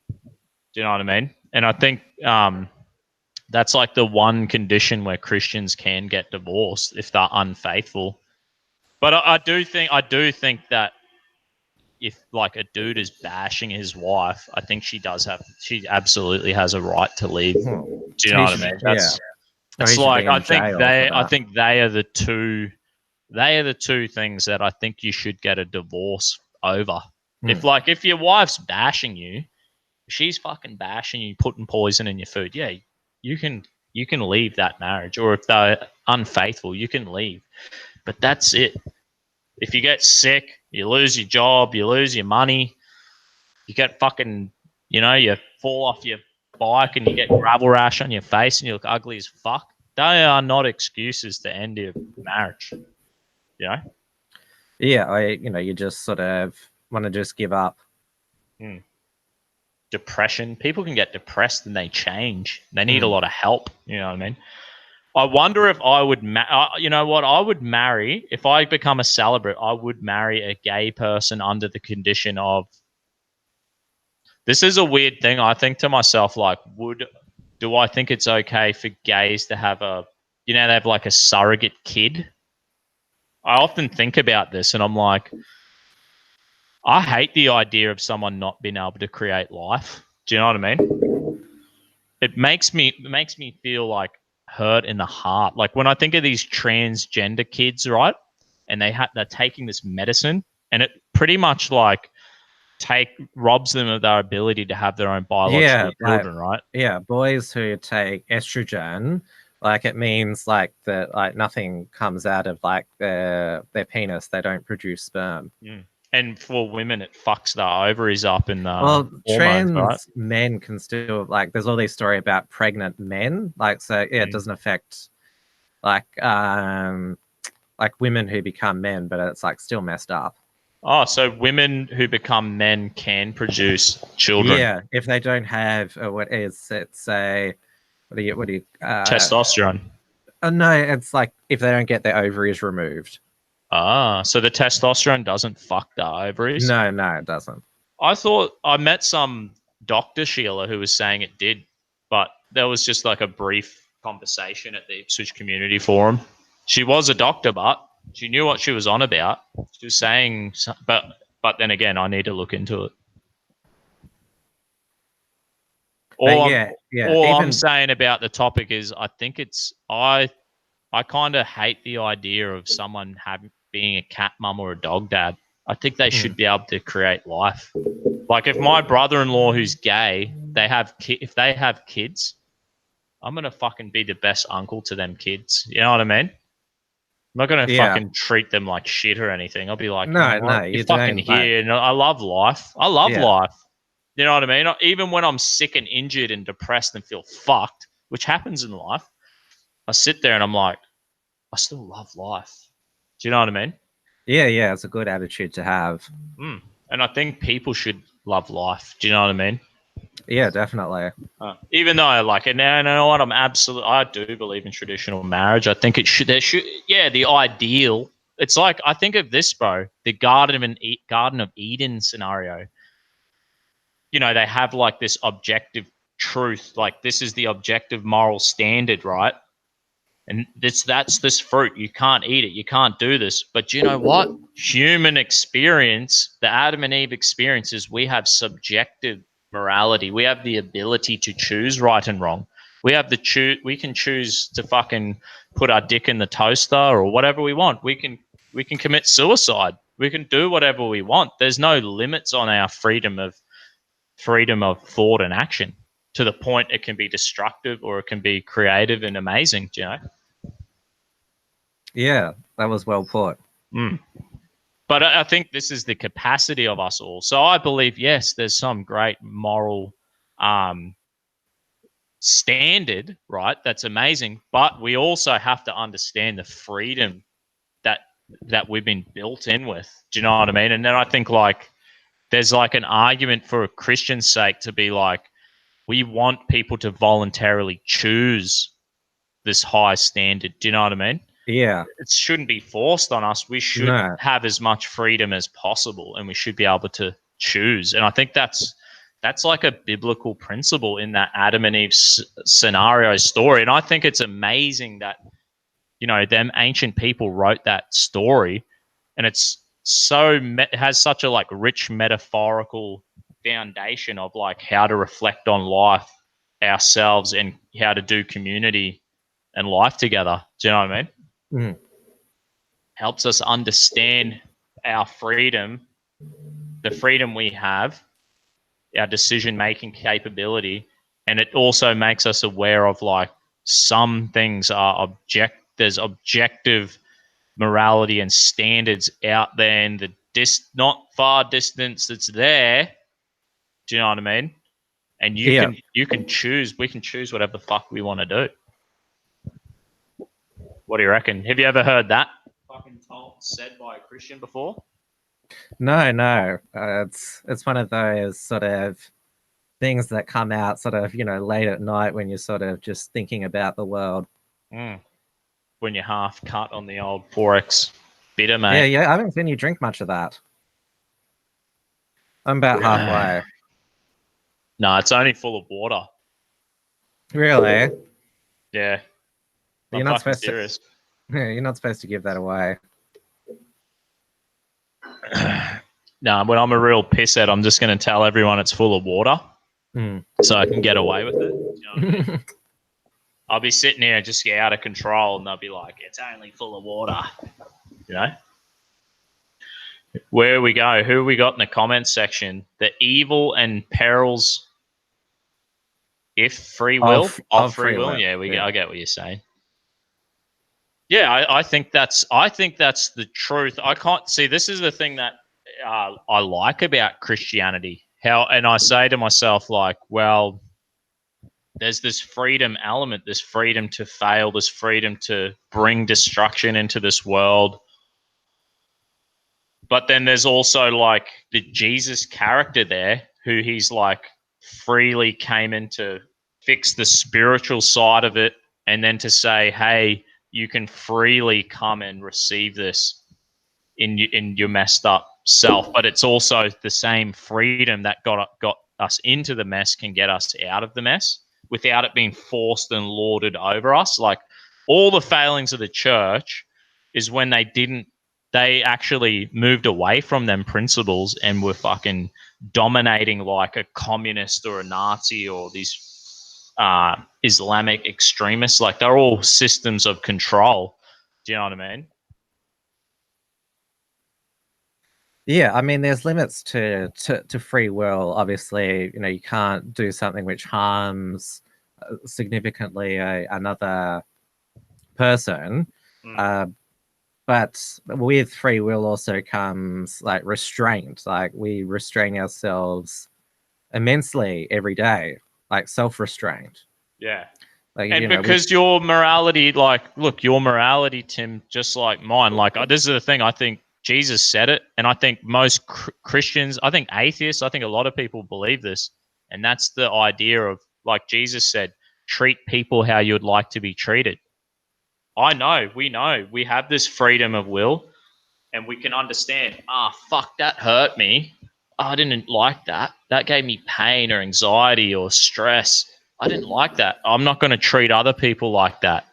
Do you know what I mean? And I think that's like the one condition where Christians can get divorced if they're unfaithful. But I do think that if like a dude is bashing his wife, I think she absolutely has a right to leave. Do you know what I mean? It's like I think they are the two things that I think you should get a divorce over. If your wife's bashing you, she's fucking bashing you, putting poison in your food. Yeah, you can leave that marriage, or if they're unfaithful, you can leave. But that's it. If you get sick, you lose your job, you lose your money, you get fucking, you fall off your bike and you get gravel rash on your face and you look ugly as fuck. They are not excuses to end your marriage. You know? Yeah, you just sort of want to just give up. Depression. People can get depressed and they change. They need a lot of help. You know what I mean? I wonder if I would, you know what? I would marry, if I become a celibate, I would marry a gay person under the condition of, this is a weird thing. I think to myself, like, do I think it's okay for gays to have they have like a surrogate kid? I often think about this and I'm like, I hate the idea of someone not being able to create life. Do you know what I mean? It makes me feel like hurt in the heart. Like when I think of these transgender kids, right? And they're taking this medicine and it pretty much like robs them of their ability to have their own biological children, right? Yeah, boys who take estrogen, like it means like that like nothing comes out of like their penis. They don't produce sperm. And for women, it fucks the ovaries up in the hormones, trans right? men can still like. There's all these story about pregnant men, like so. Yeah, it doesn't affect like women who become men, but it's like still messed up. Oh, so women who become men can produce children? Yeah, if they don't have testosterone? No, it's like if they don't get their ovaries removed. So the testosterone doesn't fuck the ovaries? No, it doesn't. I met some Dr. Sheila who was saying it did, but there was just like a brief conversation at the Ipswich Community Forum. She was a doctor, but she knew what she was on about. She was saying, but then again, I need to look into it. All I'm saying about the topic is I think I kind of hate the idea of someone being a cat mum or a dog dad. I think they should be able to create life. Like if my brother-in-law who's gay, if they have kids, I'm going to fucking be the best uncle to them kids. You know what I mean? I'm not going to fucking treat them like shit or anything. I'll be like, no, you're fucking here. And I love life. I love life. You know what I mean? Even when I'm sick and injured and depressed and feel fucked, which happens in life, I sit there and I'm like, I still love life. Do you know what I mean? Yeah, it's a good attitude to have. And I think people should love life. Do you know what I mean? Yeah, definitely. Even though I like it now, you know what? I do believe in traditional marriage. I think the ideal. It's like, I think of this, bro, the Garden of Eden scenario. You know, they have like this objective truth, like this is the objective moral standard, right? And that's this fruit. You can't eat it. You can't do this. But you know what? Human experience, the Adam and Eve experience is we have subjective morality. We have the ability to choose right and wrong. We can choose to fucking put our dick in the toaster or whatever we want. We can commit suicide. We can do whatever we want. There's no limits on our freedom of thought and action, to the point it can be destructive or it can be creative and amazing, you know? Yeah, that was well put. But I think this is the capacity of us all. So I believe, yes, there's some great moral standard, right? That's amazing. But we also have to understand the freedom that we've been built in with. Do you know what I mean? And then I think like there's like an argument for a Christian's sake to be like, we want people to voluntarily choose this high standard. Do you know what I mean? Yeah. It shouldn't be forced on us. We should have as much freedom as possible, and we should be able to choose. And I think that's like a biblical principle in that Adam and Eve scenario story. And I think it's amazing that, you know, them ancient people wrote that story, and it's so it has such a like rich metaphorical foundation of like how to reflect on life ourselves and how to do community and life together. Do you know what I mean? Mm. Helps us understand our freedom, the freedom we have, our decision making capability, and it also makes us aware of like some things are there's objective morality and standards out there in the not far distance that's there. Do you know what I mean? And you can choose. We can choose whatever the fuck we want to do. What do you reckon? Have you ever heard that fucking said by a Christian before? No. It's one of those sort of things that come out sort of, you know, late at night when you're sort of just thinking about the world. When you're half cut on the old Forex bitter, mate. Yeah. I haven't seen you drink much of that. I'm about halfway. No, it's only full of water. Really? Yeah. You're not supposed to. You're not supposed to give that away. No, when I'm a real pisshead, I'm just going to tell everyone it's full of water, so I can get away with it. You know what I mean? I'll be sitting here just get out of control, and they'll be like, "It's only full of water," you know. Where we go? Who we got in the comments section? The evil and perils, if free will, of free will. Yeah, I get what you're saying. Yeah, I think that's the truth. I can't see. This is the thing that I like about Christianity. And I say to myself, like, well, there's this freedom element, this freedom to fail, this freedom to bring destruction into this world. But then there's also like the Jesus character there, who he's like freely came in to fix the spiritual side of it, and then to say, hey, you can freely come and receive this in your messed up self. But it's also the same freedom that got us into the mess can get us out of the mess without it being forced and lorded over us. Like all the failings of the church is when they actually moved away from them principles and were fucking dominating like a communist or a Nazi or these Islamic extremists. Like they're all systems of control. Do you know what I mean? Yeah, I mean, there's limits to free will. Obviously, you know, you can't do something which harms significantly another person. But with free will also comes like restraint. Like we restrain ourselves immensely every day, like self-restraint. Yeah. Like, and because your morality, like, look, your morality, Tim, just like mine, like this is the thing. I think Jesus said it, and I think most Christians, I think atheists, I think a lot of people believe this, and that's the idea of, like Jesus said, treat people how you would like to be treated. We have this freedom of will, and we can understand, fuck, that hurt me. I didn't like that. That gave me pain or anxiety or stress. I didn't like that. I'm not going to treat other people like that.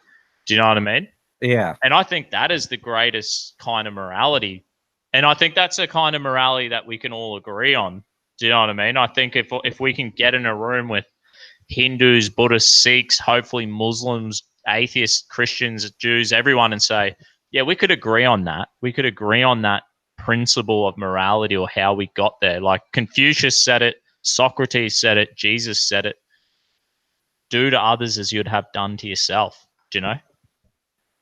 Do you know what I mean? Yeah. And I think that is the greatest kind of morality. And I think that's a kind of morality that we can all agree on. Do you know what I mean? I think if we can get in a room with Hindus, Buddhists, Sikhs, hopefully Muslims, atheists, Christians, Jews, everyone, and say, yeah, we could agree on that. We could agree on that principle of morality or how we got there. Like Confucius said it, Socrates said it, Jesus said it. Do to others as you'd have done to yourself. Do you know?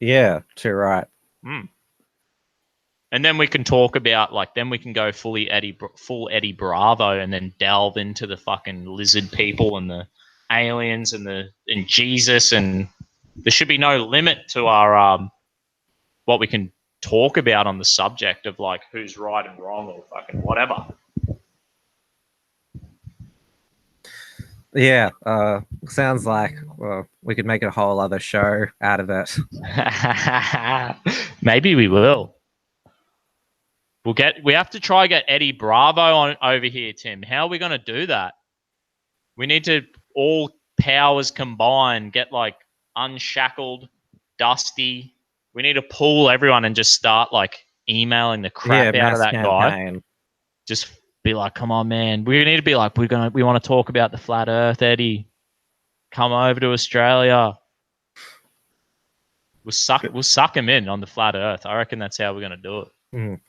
Yeah, too right. And then we can talk about, like, then we can go full Eddie Bravo and then delve into the fucking lizard people and the aliens and Jesus, and there should be no limit to our what we can talk about on the subject of like who's right and wrong or fucking whatever. Yeah, sounds like we could make a whole other show out of it. Maybe we will. We have to try get Eddie Bravo on over here, Tim. How are we going to do that? We need to all powers combined, get like Unshackled, Dusty. We need to pull everyone and just start like emailing the crap out of that campaign. guy. Just be like, come on, man. We need to be like, we want to talk about the flat Earth, Eddie. Come over to Australia. We'll suck him in on the flat Earth. I reckon that's how we're going to do it.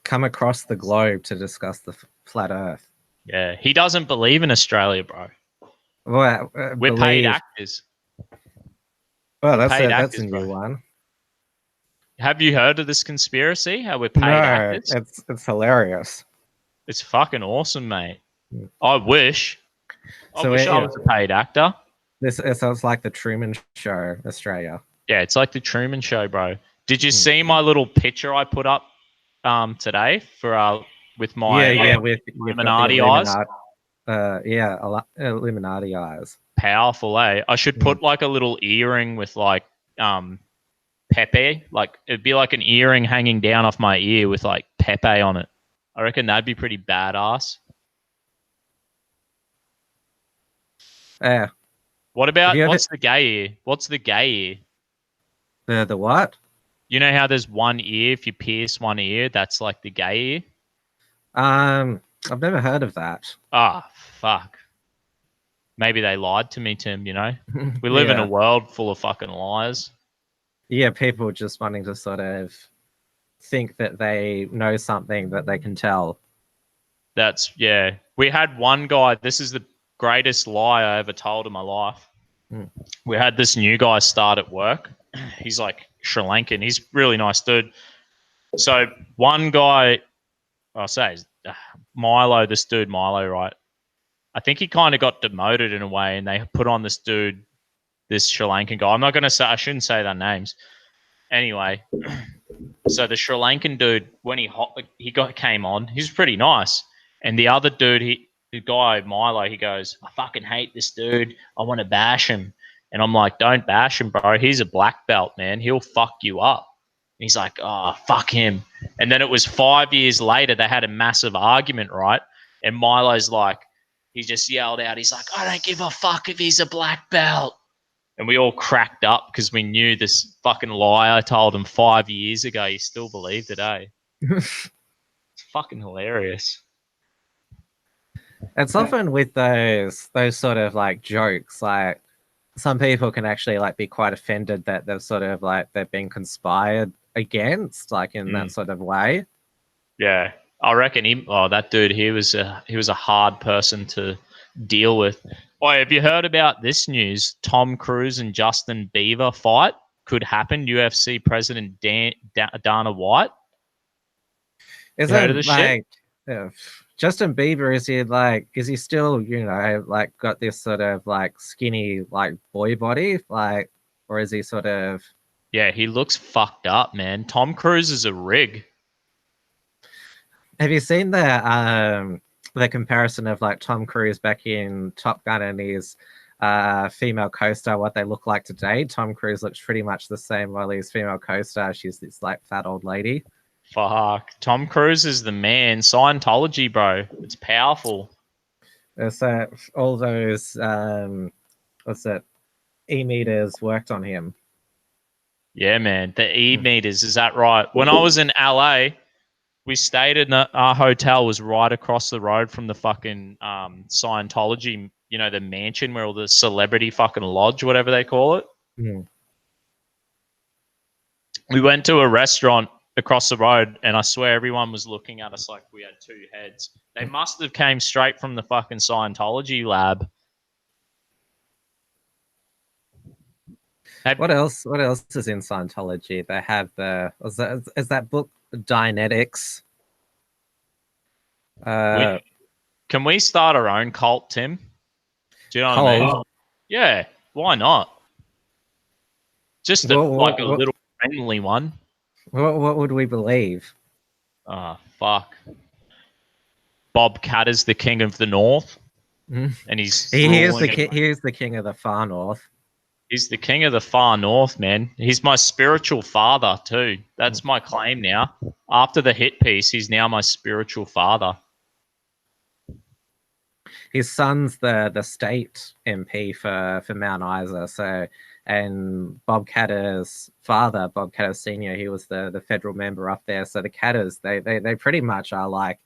Come across the globe to discuss the flat Earth. Yeah, he doesn't believe in Australia, bro. Well, we're paid actors. Well, that's a new one. Have you heard of this conspiracy? How we're paid actors? It's hilarious. It's fucking awesome, mate. I wish I was a paid actor. It sounds like the Truman Show, Australia. Yeah, it's like the Truman Show, bro. Did you see my little picture I put up today for with my with Illuminati eyes? Illuminati eyes. Powerful, eh? I should put like a little earring with like Pepe. Like it'd be like an earring hanging down off my ear with like Pepe on it. I reckon that'd be pretty badass. Yeah. What about what's the gay ear? What's the gay ear? The what? You know how there's one ear, if you pierce one ear, that's like the gay ear? I've never heard of that. Ah, fuck. Maybe they lied to me, Tim, you know? We live in a world full of fucking lies. Yeah, people just wanting to sort of think that they know something that they can tell. We had one guy, this is the greatest lie I ever told in my life. We had this new guy start at work. He's like Sri Lankan. He's a really nice dude. So one guy, I'll say Milo, this dude Milo, right? I think he kind of got demoted in a way, and they put on this dude, this Sri Lankan guy. I'm not going to say, I shouldn't say their names. Anyway, so the Sri Lankan dude, when he came on, he was pretty nice. And the other dude, the guy Milo, he goes, I fucking hate this dude. I want to bash him. And I'm like, don't bash him, bro. He's a black belt, man. He'll fuck you up. And he's like, oh, fuck him. And then it was 5 years later, they had a massive argument, right? And Milo's like, he just yelled out, he's like, I don't give a fuck if he's a black belt. And we all cracked up because we knew this fucking lie I told him 5 years ago. He still believed it, eh? It's fucking hilarious. It's often with those sort of like jokes, like some people can actually like be quite offended that they've sort of like they've been conspired against, like in that sort of way. Yeah, I reckon that dude, he was a hard person to deal with. Oh, have you heard about this news? Tom Cruise and Justin Bieber fight could happen. UFC President Dana White. Is it like Justin Bieber? Is he still, like got this sort of like skinny like boy body, like, or is he sort of? Yeah, he looks fucked up, man. Tom Cruise is a rig. Have you seen the comparison of like Tom Cruise back in Top Gun and his female co-star, what they look like today? Tom Cruise looks pretty much the same while his female co-star, she's this like fat old lady. Fuck. Tom Cruise is the man. Scientology, bro. It's powerful. So all those E-meters worked on him. Yeah, man. The E-meters, is that right? When I was in LA, we stayed in our hotel was right across the road from the fucking Scientology, the mansion where all the celebrity fucking lodge, whatever they call it. Mm. We went to a restaurant across the road, and I swear everyone was looking at us like we had two heads. They must have came straight from the fucking Scientology lab. What else is in Scientology? They have is that book Dianetics? Can we start our own cult, Tim? Do you know what I mean? Yeah, why not? Just a, like a What, little friendly one. what would we believe? Ah, fuck. Bob Catter's the king of the north, Mm. and he's He is the ruling. king. He is the king of the far north. He's the king of the far north, man. He's my spiritual father too. That's my claim now. After the hit piece, he's now my spiritual father. His son's the state MP for Mount Isa. So, and Bob Catter's father, Bob Catter Senior, he was the federal member up there. So the Catters, they pretty much are like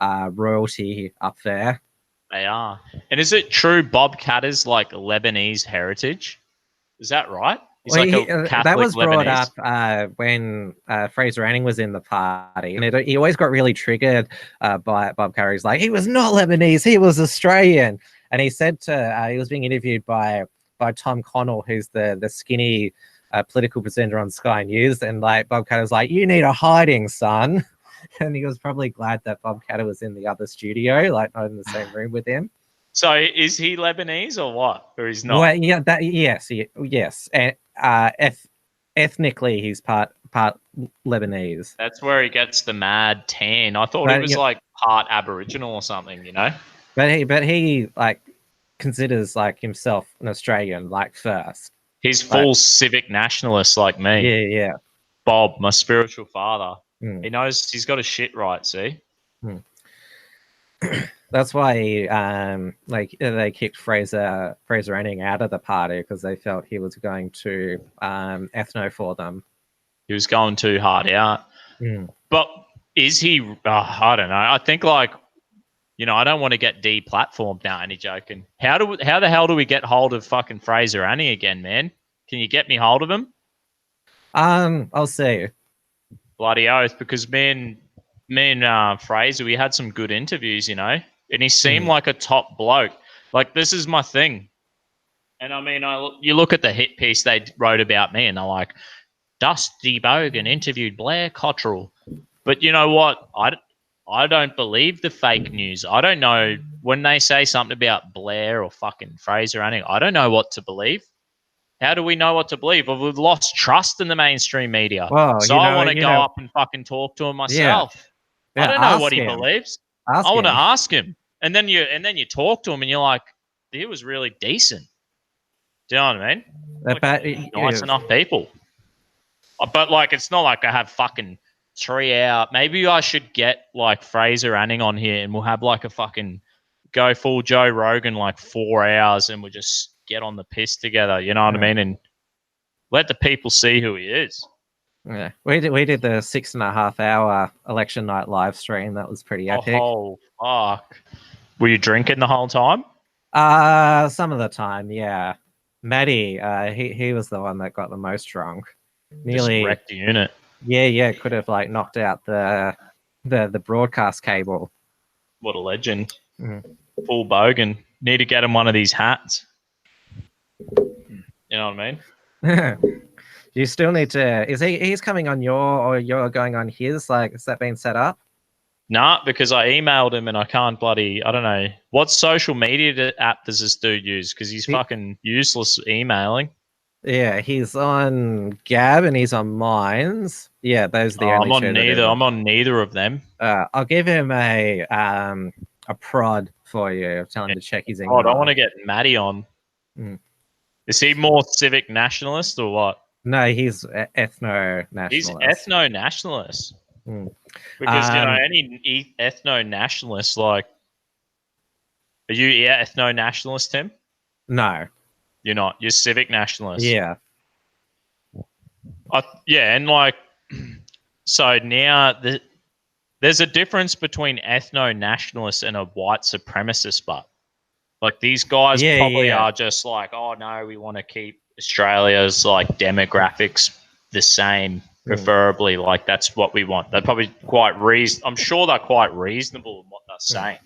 royalty up there. They are. And is it true Bob Catter's like Lebanese heritage? Is that right? He's Well, like a that Catholic was brought Lebanese. up when Fraser Anning was in the party, and he always got really triggered by Bob Carey. He's like, he was not Lebanese, he was Australian, and he said to he was being interviewed by Tom Connell, who's the skinny political presenter on Sky News, and like Bob Catter's like, you need a hiding, son, and he was probably glad that Bob Catter was in the other studio, like not in the same room with him. So is he Lebanese or what? Or he's not? Well, yeah, yes, and ethnically he's part Lebanese. That's where he gets the mad tan. I thought he But was yeah, like part Aboriginal or something, you know? but he like considers like himself an Australian like first. He's Like, full civic nationalist like me. yeah. Bob, my spiritual father. Mm, He knows he's got his shit right, see? mm. That's why like they kicked Fraser Anning out of the party because they felt he was going to ethno for them. He was going too hard out. Mm. But is he? I don't know. I think like, you know, I don't want to get deplatformed now. Any joking? How the hell do we get hold of fucking Fraser Anning again, man? Can you get me hold of him? I'll see. Bloody oath, because me and Fraser, we had some good interviews, you know, and he seemed like a top bloke. Like, this is my thing. And I mean, you look at the hit piece they wrote about me, and they're like, Dusty Bogan interviewed Blair Cottrell. But you know what? I don't believe the fake news. I don't know when they say something about Blair or fucking Fraser Anning. I don't know what to believe. How do we know what to believe? Well, we've lost trust in the mainstream media. Well, So I want to go up and fucking talk to him myself. I don't know what he believes. I want to ask him. And then you talk to him and you're like, he was really decent. Do you know what I mean? Like, nice enough people. But like, it's not like I have fucking 3 hour. Maybe I should get like Fraser Anning on here and we'll have like a fucking go full Joe Rogan, like 4 hours, and we'll just get on the piss together. You know what I mean? And let the people see who he is. Yeah, we did the 6.5 hour election night live stream. That was pretty epic. Oh fuck! Were you drinking the whole time? Some of the time, yeah. Maddie, he was the one that got the most drunk. Nearly just wrecked the unit. Yeah, could have like knocked out the broadcast cable. What a legend! Mm. Full Bogan. Need to get him one of these hats. You know what I mean? You still need to. He's coming on your, or you're going on his? Like, is that being set up? Nah, because I emailed him and I can't bloody. I don't know what social media app does this dude use? Because he's fucking useless emailing. Yeah, he's on Gab and he's on Minds. Yeah, those are the only I'm on two. neither. I'm on neither of them. I'll give him a prod for you. Tell him to check his email. Oh, I don't want to get Maddie on. Mm. Is he more civic nationalist or what? No, he's ethno-nationalist. He's ethno-nationalist. Mm. Because, you know, any ethno-nationalist, like... Are you ethno-nationalist, Tim? No. You're not. You're civic nationalist. Yeah. Yeah, and, like... So now, there's a difference between ethno-nationalists and a white supremacist, but... Like, these guys are just like, oh, no, we want to keep Australia's, like, demographics the same, preferably. Like, that's what we want. They're probably quite I'm sure they're quite reasonable in what they're saying.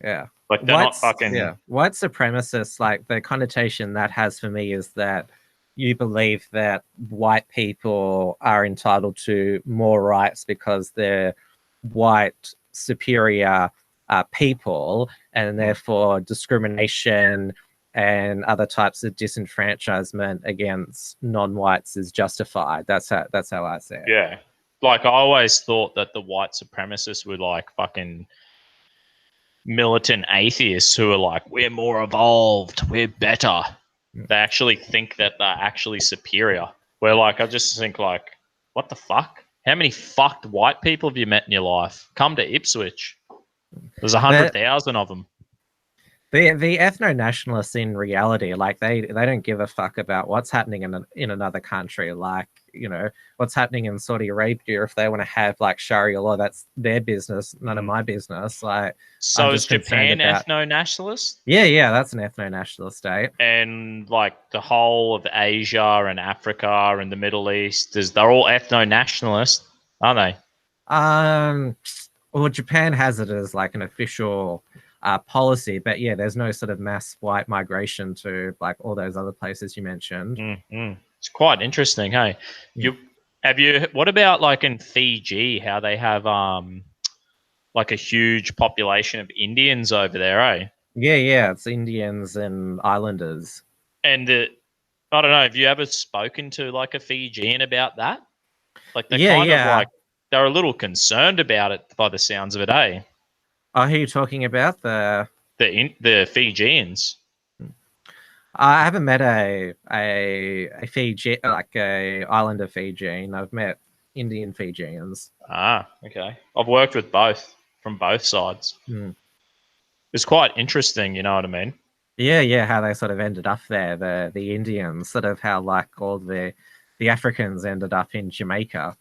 Yeah. Like, they're not fucking... Yeah. White supremacists, like, the connotation that has for me is that you believe that white people are entitled to more rights because they're white, superior people, and therefore discrimination and other types of disenfranchisement against non-whites is justified. That's how I see it. Yeah. Like, I always thought that the white supremacists were like fucking militant atheists who are like, we're more evolved, we're better. They actually think that they're actually superior. Where, like, I just think, like, what the fuck? How many fucked white people have you met in your life? Come to Ipswich. There's 100,000 of them. The ethno-nationalists in reality, like they don't give a fuck about what's happening in another country. Like, you know, what's happening in Saudi Arabia, if they want to have like Sharia law, that's their business, none of my business. Like, so is Japan ethno-nationalist? Yeah, that's an ethno-nationalist state. And like the whole of Asia and Africa and the Middle East, they're all ethno-nationalist, aren't they? Well, Japan has it as like an official policy, but yeah, there's no sort of mass white migration to like all those other places you mentioned. It's quite interesting. Hey, what about like in Fiji, how they have like a huge population of Indians over there, eh? Yeah, it's Indians and islanders. And I don't know, have you ever spoken to like a Fijian about that? Like they're like, they're a little concerned about it by the sounds of it, eh? Oh, who are you talking about? The Fijians. I haven't met a Fiji, like a islander Fijian. I've met Indian Fijians. Ah, okay. I've worked with both from both sides. It's quite interesting, you know what I mean? Yeah, how they sort of ended up there. The Indians, sort of how like all the Africans ended up in Jamaica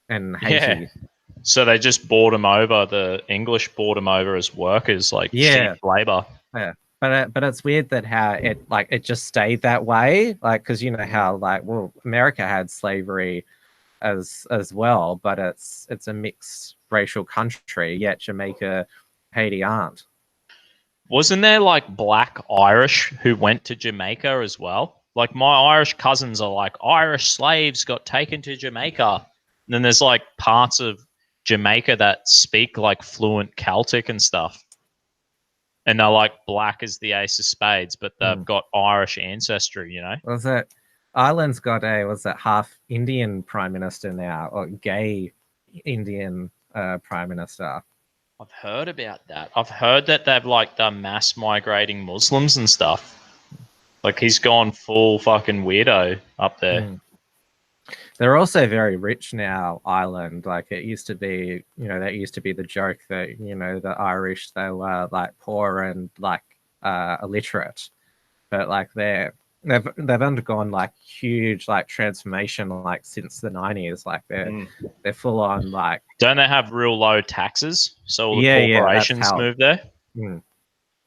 and Haiti. Yeah. So they just brought them over. The English brought them over as workers, like cheap labor. Yeah, but it's weird that how it just stayed that way, like because you know how like America had slavery as well, but it's a mixed racial country. Yet Jamaica, Haiti aren't. Wasn't there like black Irish who went to Jamaica as well? Like my Irish cousins are like Irish slaves got taken to Jamaica. And then there's like parts of Jamaica that speak like fluent Celtic and stuff. And they're like black as the ace of spades, but they've got Irish ancestry, you know? Was it Ireland's got a half Indian prime minister now, or gay Indian prime minister? I've heard about that. I've heard that they've like done mass migrating Muslims and stuff. Like he's gone full fucking weirdo up there. They're also very rich now, Ireland. Like it used to be, you know, that used to be the joke that, you know, the Irish, they were like poor and like illiterate. But like they've undergone like huge like transformation like since the 90s. Like they're full on like. Don't they have real low taxes? So all the corporations move there.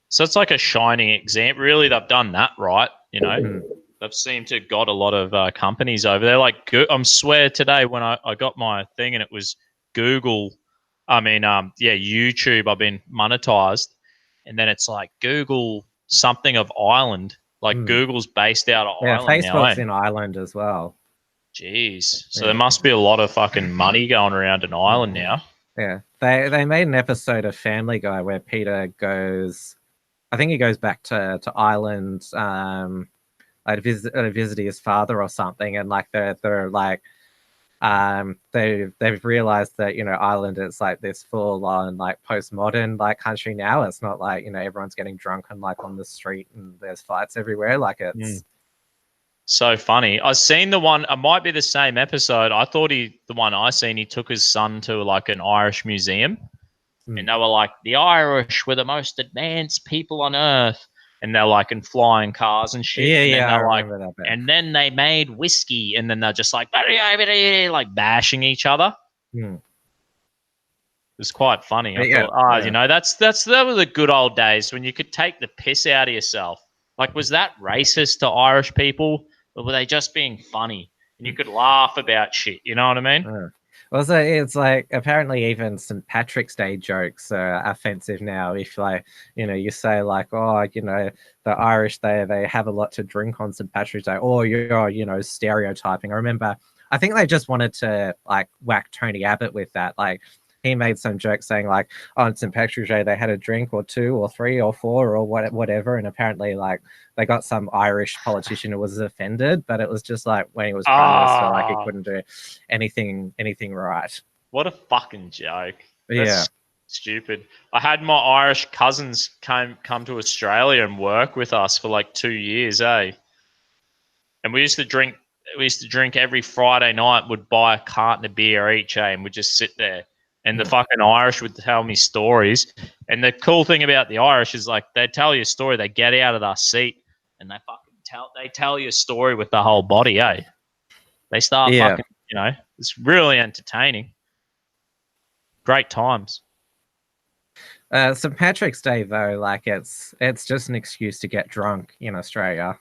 So it's like a shining example. Really, they've done that right. You know, they've seemed to got a lot of companies over there. Like I swear today when I got my thing and it was Google. YouTube. I've been monetized, and then it's like Google something of Ireland. Like Google's based out of Ireland now. Facebook's in Ireland as well. Jeez. So there must be a lot of fucking money going around in Ireland now. Yeah. They made an episode of Family Guy where Peter goes, I think he goes back to Ireland like to visit his father or something, and like they're like they've realized that, you know, Ireland is like this full on like postmodern like country now. It's not like, you know, everyone's getting drunk and like on the street and there's fights everywhere. Like it's so funny. I've seen the one, it might be the same episode. I thought the one I seen, he took his son to like an Irish museum and they were like, the Irish were the most advanced people on earth. And they're like in flying cars and shit. I like, remember that bit. And then they made whiskey, and then they're just like bashing each other. It was quite funny. I thought, you know, that were the good old days when you could take the piss out of yourself. Like, was that racist to Irish people, or were they just being funny? And you could laugh about shit. You know what I mean? Also, it's like apparently even St. Patrick's Day jokes are offensive now. If like, you know, you say like, oh, you know, the Irish, they have a lot to drink on St. Patrick's Day, or you're, you know, stereotyping. I remember, I think they just wanted to like whack Tony Abbott with that. Like he made some joke saying like, on St. Patrick's Day they had a drink or two or three or four or whatever, and apparently like they got some Irish politician who was offended, but it was just like when he was prime minister, like he couldn't do anything right. What a fucking joke. Yeah. That's stupid. I had my Irish cousins come to Australia and work with us for like 2 years, eh? And we used to drink every Friday night, would buy a carton of beer each, eh? And we'd just sit there. And the fucking Irish would tell me stories. And the cool thing about the Irish is like they tell you a story, they get out of their seat and they tell you a story with the whole body, eh? They start fucking, it's really entertaining. Great times. St. Patrick's Day though, like it's just an excuse to get drunk in Australia.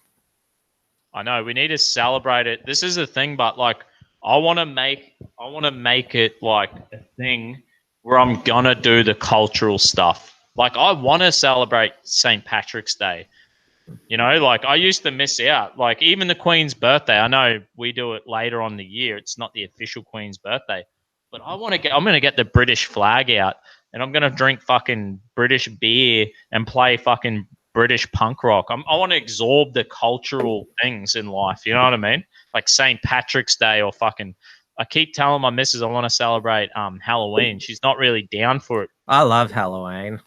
I know we need to celebrate it. This is a thing, but like I want to make it like a thing where I'm gonna do the cultural stuff. Like I want to celebrate St. Patrick's Day. Like I used to miss out. Like even the Queen's birthday. I know we do it later on in the year. It's not the official Queen's birthday, but I'm gonna get the British flag out, and I'm gonna drink fucking British beer and play fucking British punk rock. I want to absorb the cultural things in life. You know what I mean? Like St. Patrick's Day or fucking. I keep telling my missus I want to celebrate Halloween. She's not really down for it. I love Halloween.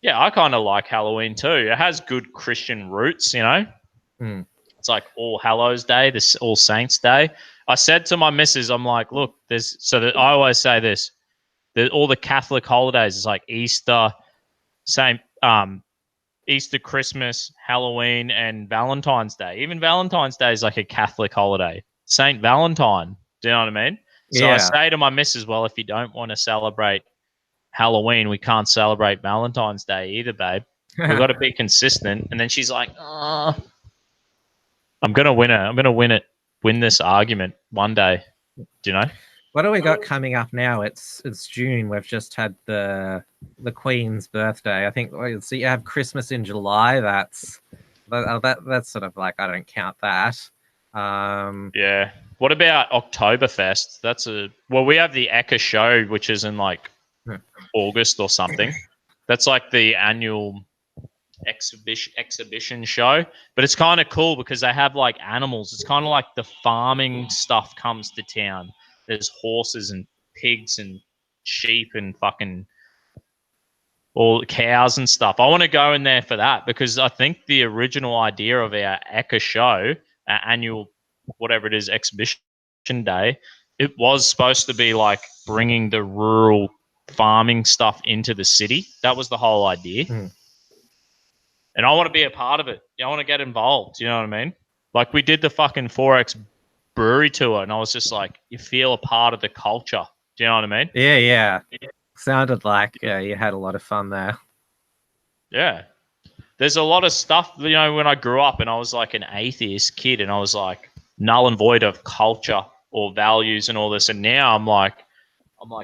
Yeah, I kind of like Halloween too. It has good Christian roots, It's like All Hallows Day, this All Saints Day. I said to my missus, I'm like, look, I always say this. All the Catholic holidays is like Easter, Easter, Christmas, Halloween, and Valentine's Day. Even Valentine's Day is like a Catholic holiday. Saint Valentine. Do you know what I mean? So I say to my missus, well, if you don't want to celebrate Halloween, we can't celebrate Valentine's Day either, babe. We've got to be consistent. And then she's like, I'm going to win it. I'm going to win this argument one day. Do you know? What do we got coming up now? It's June. We've just had the Queen's birthday. I think so. You have Christmas in July. That's sort of like I don't count that. Yeah. What about Oktoberfest? We have the Eka show, which is in like August or something. That's like the annual exhibition show, but it's kind of cool because they have like animals. It's kind of like the farming stuff comes to town. There's horses and pigs and sheep and fucking all cows and stuff. I want to go in there for that because I think the original idea of our Eka show, our annual, whatever it is, exhibition day, it was supposed to be like bringing the rural farming stuff into the city. That was the whole idea. And I want to be a part of it. I want to get involved. You know what I mean? Like we did the fucking 4X brewery tour and I was just like, you feel a part of the culture. Do you know what I mean? Yeah. Sounded like you had a lot of fun there. Yeah. There's a lot of stuff, when I grew up and I was like an atheist kid and I was like null and void of culture or values and all this. And now I'm like,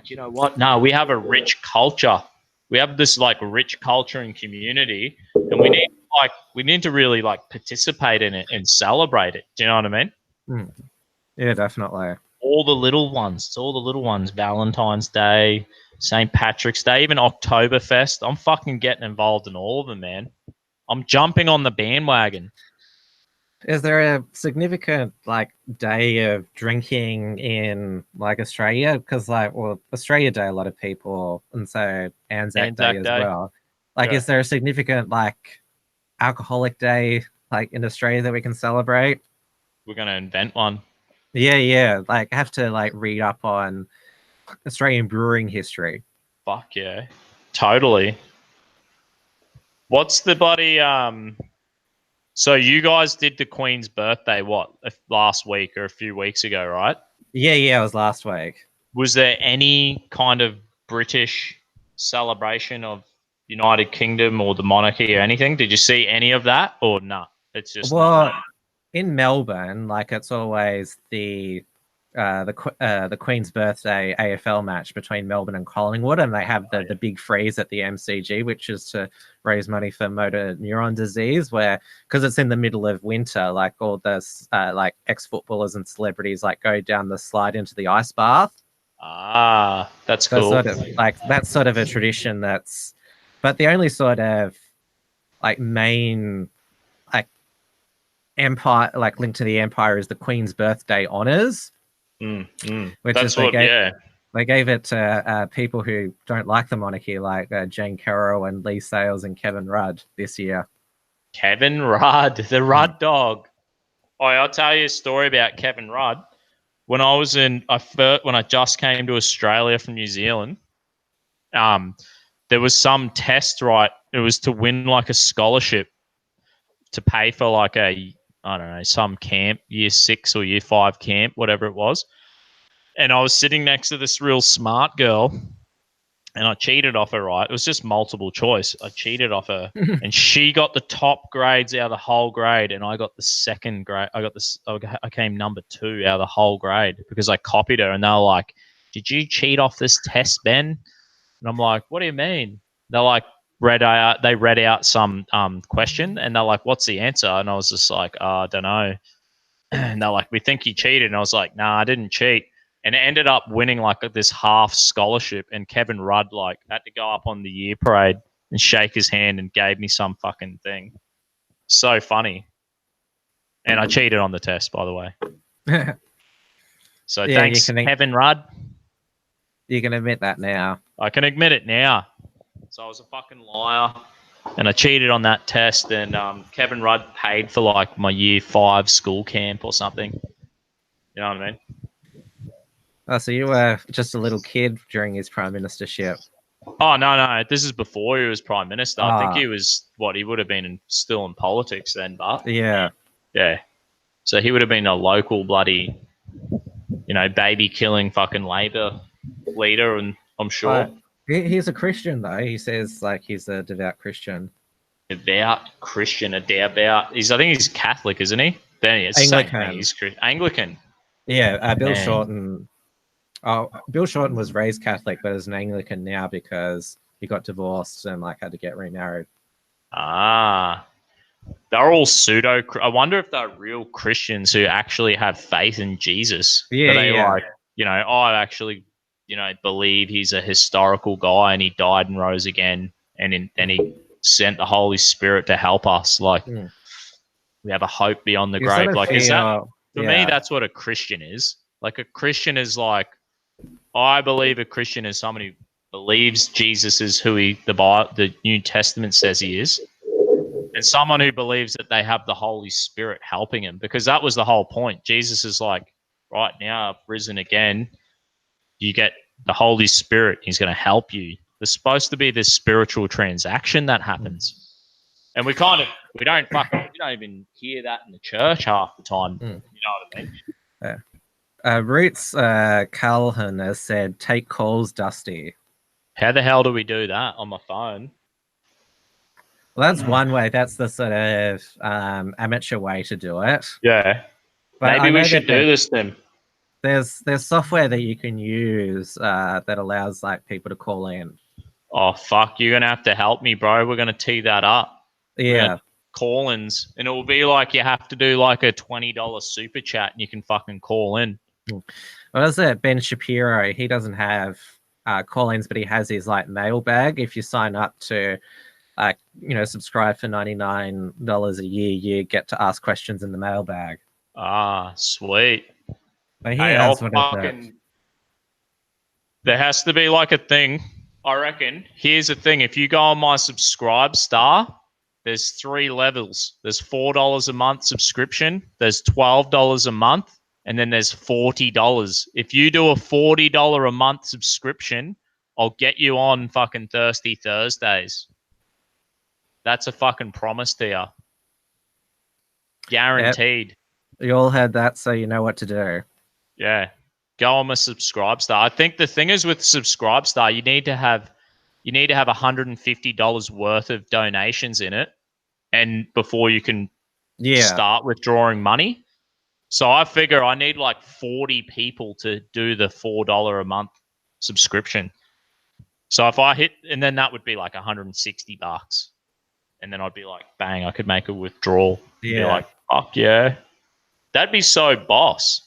you know what? No, we have a rich culture. We have this like rich culture and community, and we need to really like participate in it and celebrate it. Do you know what I mean? Yeah, definitely. All the little ones. It's all the little ones. Valentine's Day, St. Patrick's Day, even Oktoberfest. I'm fucking getting involved in all of them, man. I'm jumping on the bandwagon. Is there a significant like day of drinking in like Australia? Because Australia Day, a lot of people, and so Anzac Day as well. Like, is there a significant like alcoholic day like in Australia that we can celebrate? We're gonna invent one. Yeah. Like, have to like read up on Australian brewing history. Fuck yeah, totally. What's the bloody So you guys did the Queen's birthday, last week or a few weeks ago, right? Yeah, it was last week. Was there any kind of British celebration of United Kingdom or the monarchy or anything? Did you see any of that or no? It's just in Melbourne, like it's always the Queen's birthday AFL match between Melbourne and Collingwood, and they have the big freeze at the MCG, which is to raise money for motor neuron disease, because it's in the middle of winter, like all the like ex-footballers and celebrities like go down the slide into the ice bath. Ah, that's So cool. sort of like that's sort of a tradition but the only sort of like main like empire like link to the empire is the Queen's birthday honors, which is That's what, yeah. they gave it to people who don't like the monarchy, like Jane Carroll and Lee Sales and Kevin Rudd this year. Kevin Rudd, the Rudd dog. Oh, I'll tell you a story about Kevin Rudd. When I just came to Australia from New Zealand, there was some test, right? It was to win like a scholarship to pay for like I don't know, some camp, year 6 or year 5 camp, whatever it was. And I was sitting next to this real smart girl, and I cheated off her, right? It was just multiple choice. I cheated off her, and she got the top grades out of the whole grade, and I got the second grade. I came number 2 out of the whole grade because I copied her, and they were like, "Did you cheat off this test, Ben?" And I'm like, "What do you mean?" They're like, they read out some question, and they're like, "What's the answer?" And I was just like, "I don't know." And they're like, "We think you cheated." And I was like, "Nah, I didn't cheat." And it ended up winning like this half scholarship. And Kevin Rudd like had to go up on the year parade and shake his hand and gave me some fucking thing. So funny. And I cheated on the test, by the way. So Yeah, thanks, Kevin Rudd. You can admit that now. I can admit it now. So I was a fucking liar, and I cheated on that test. And Kevin Rudd paid for like my year 5 school camp or something. You know what I mean? Oh, so you were just a little kid during his prime ministership. Oh no! This is before he was prime minister. I think he was he would have been still in politics then, but yeah. So he would have been a local bloody, baby killing fucking Labor leader, and I'm sure he's a Christian though. He says like he's a devout Christian. Devout Christian, I think he's Catholic, isn't he? Then it's Anglican. He's Anglican. Yeah, Bill Shorten. Oh, Bill Shorten was raised Catholic, but is an Anglican now because he got divorced and like had to get remarried. Ah, they're all pseudo. I wonder if they're real Christians who actually have faith in Jesus. Yeah, like, I actually, believe he's a historical guy and he died and rose again, and then he sent the Holy Spirit to help us. Like, we have a hope beyond the grave. Like, is that for me? That's what a Christian is. Like, a Christian is like, I believe a Christian is someone who believes Jesus is who the New Testament says he is, and someone who believes that they have the Holy Spirit helping him, because that was the whole point. Jesus is like, right now, I've risen again. You get the Holy Spirit. He's going to help you. There's supposed to be this spiritual transaction that happens, and we don't even hear that in the church half the time. You know what I mean? Roots Calhoun has said, "Take calls, Dusty." How the hell do we do that on my phone? Well, that's one way. That's the sort of amateur way to do it. Yeah. But maybe we should do this then. There's software that you can use that allows like people to call in. Oh fuck! You're gonna have to help me, bro. We're gonna tee that up. Yeah. Call-ins, and it will be like you have to do like a $20 super chat, and you can fucking call in. Well, is it Ben Shapiro? He doesn't have call-ins, but he has his like mailbag. If you sign up to subscribe for $99 a year, you get to ask questions in the mailbag. Ah, sweet. But there has to be like a thing, I reckon. Here's the thing. If you go on my Subscribe Star, there's 3 levels. There's $4 a month subscription. There's $12 a month. And then there's $40. If you do a $40 a month subscription, I'll get you on fucking Thirsty Thursdays. That's a fucking promise to you. Guaranteed. Yep. You all heard that, so you know what to do. Yeah. Go on my Subscribe Star. I think the thing is with Subscribe Star, you need to have $150 worth of donations in it, and before you can start withdrawing money. So I figure I need like 40 people to do the $4 a month subscription. So if I hit, and then that would be like $160. And then I'd be like, bang, I could make a withdrawal. Yeah. Be like, fuck yeah. That'd be so boss.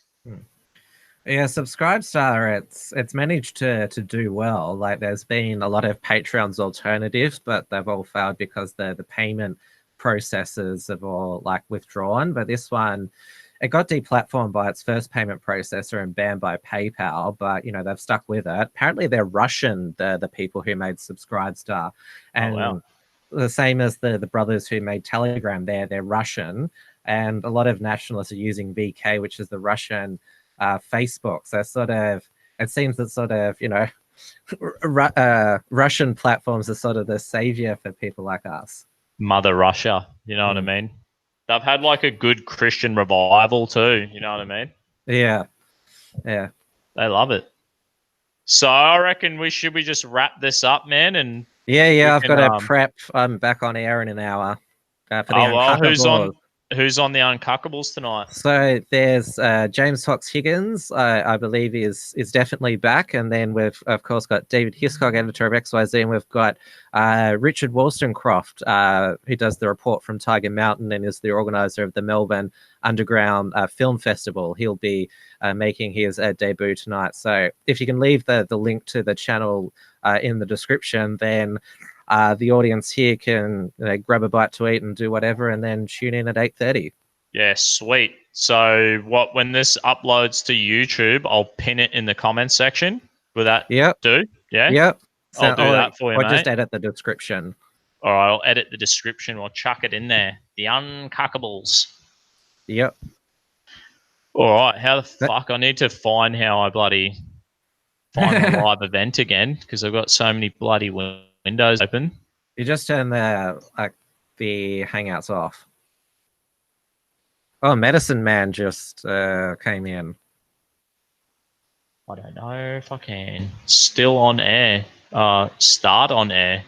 Yeah, Subscribestar, it's managed to do well. Like there's been a lot of Patreon's alternatives, but they've all failed because the payment processes have all like withdrawn. But this one, it got deplatformed by its first payment processor and banned by PayPal, but they've stuck with it. Apparently they're Russian, the people who made Subscribestar. Oh wow. And the same as the brothers who made Telegram, they're Russian. And a lot of nationalists are using VK, which is the Russian Facebook. So sort of, it seems that sort of, Russian platforms are sort of the savior for people like us. Mother Russia, you know what I Mm. mean? They've had like a good Christian revival too, you know what I mean? Yeah, yeah, They love it. So I reckon we just wrap this up, man, and we yeah. I've can got to prep. I'm back on air in an hour for the oh well, Uncuckables. who's on the Uncockables tonight? So there's James Fox Higgins, I believe is definitely back, and then we've of course got David Hiscock, editor of XYZ, and we've got Richard Wollstonecroft, who does the report from Tiger Mountain and is the organizer of the Melbourne Underground Film Festival. He'll be making his debut tonight. So if you can leave the link to the channel in the description, then the audience here can grab a bite to eat and do whatever, and then tune in at 8:30. Yeah, sweet. So when this uploads to YouTube, I'll pin it in the comments section. Will that Yep. do? Yeah? Yep. So, I'll do that for you, or mate. just edit the description. All right, I'll edit the description. We'll chuck it in there. The Uncockables. Yep. All right, how the fuck? I need to find how I bloody find the live event again because I've got so many bloody windows open. You just turn the Hangouts off. Oh, Medicine Man just came in. I don't know if I can. Still on air. Start on air.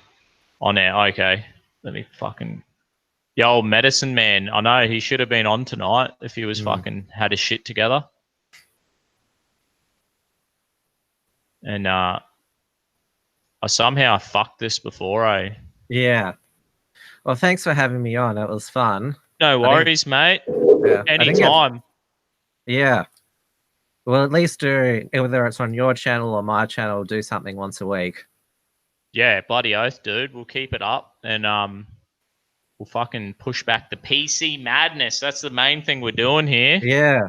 On air. Okay. Let me fucking. Yo, Medicine Man. I know he should have been on tonight if he was fucking had his shit together. And I somehow fucked this before, eh? Yeah. Well, thanks for having me on. It was fun. No worries, mate. Yeah. Anytime. Yeah. Well, at least do, whether it's on your channel or my channel, do something once a week. Yeah, bloody oath, dude. We'll keep it up and we'll fucking push back the PC madness. That's the main thing we're doing here. Yeah.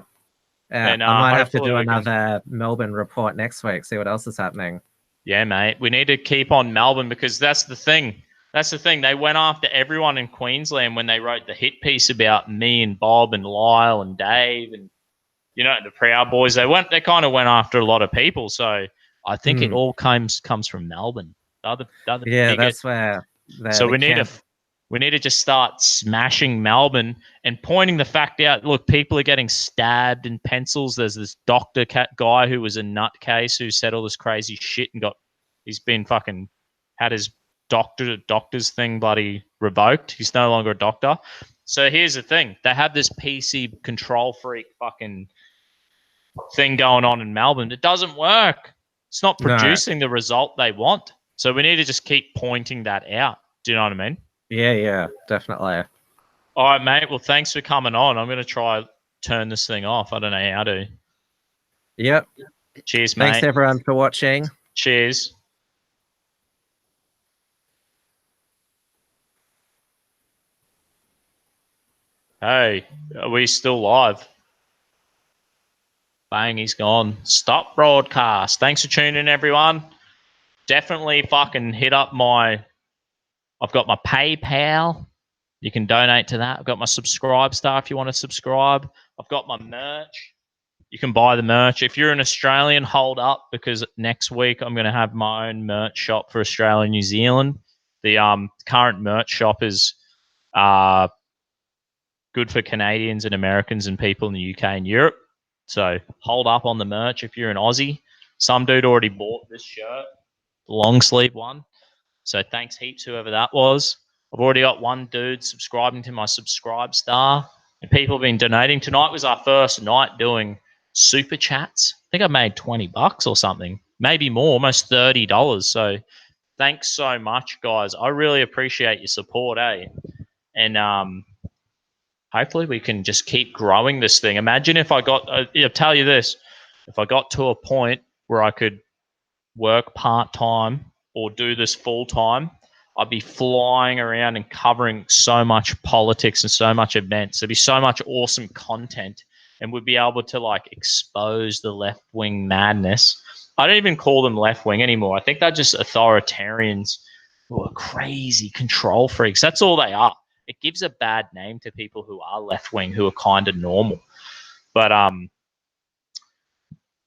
And I might have to do another Melbourne report next week, see what else is happening. Yeah, mate. We need to keep on Melbourne because that's the thing. That's the thing. They went after everyone in Queensland when they wrote the hit piece about me and Bob and Lyle and Dave and the Proud Boys. They kind of went after a lot of people. So I think it all comes from Melbourne. That's where. So we need to just start smashing Melbourne and pointing the fact out. Look, people are getting stabbed in pencils. There's this doctor guy who was a nutcase who said all this crazy shit and he's been fucking had his doctor's thing bloody revoked. He's no longer a doctor. So here's the thing. They have this PC control freak fucking thing going on in Melbourne. It doesn't work. It's not producing the result they want. So we need to just keep pointing that out. Do you know what I mean? Yeah, definitely. All right, mate. Well, thanks for coming on. I'm going to try turn this thing off. I don't know how to. Yep. Cheers, mate. Thanks, everyone, for watching. Cheers. Hey, are we still live? Bang, he's gone. Stop broadcast. Thanks for tuning in, everyone. Definitely fucking hit up I've got my PayPal. You can donate to that. I've got my Subscribestar if you want to subscribe. I've got my merch. You can buy the merch. If you're an Australian, hold up because next week I'm going to have my own merch shop for Australia and New Zealand. The current merch shop is good for Canadians and Americans and people in the UK and Europe. So hold up on the merch if you're an Aussie. Some dude already bought this shirt, the long sleeve one. So thanks heaps, whoever that was. I've already got one dude subscribing to my Subscribestar. And people have been donating. Tonight was our first night doing super chats. I think I made $20 or something. Maybe more, almost $30. So thanks so much, guys. I really appreciate your support, eh? And hopefully we can just keep growing this thing. Imagine if I got, I'll tell you this. If I got to a point where I could work part-time or do this full-time, I'd be flying around and covering so much politics and so much events. There'd be so much awesome content, and we'd be able to like expose the left-wing madness. I don't even call them left-wing anymore. I think they're just authoritarians who are crazy control freaks. That's all they are. It gives a bad name to people who are left-wing, who are kind of normal. But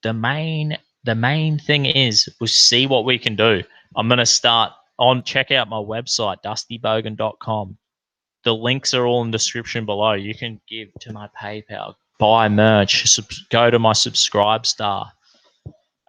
the main thing is we'll see what we can do. I'm going to start on, check out my website, dustybogan.com. The links are all in the description below. You can give to my PayPal, buy merch, go to my Subscribestar.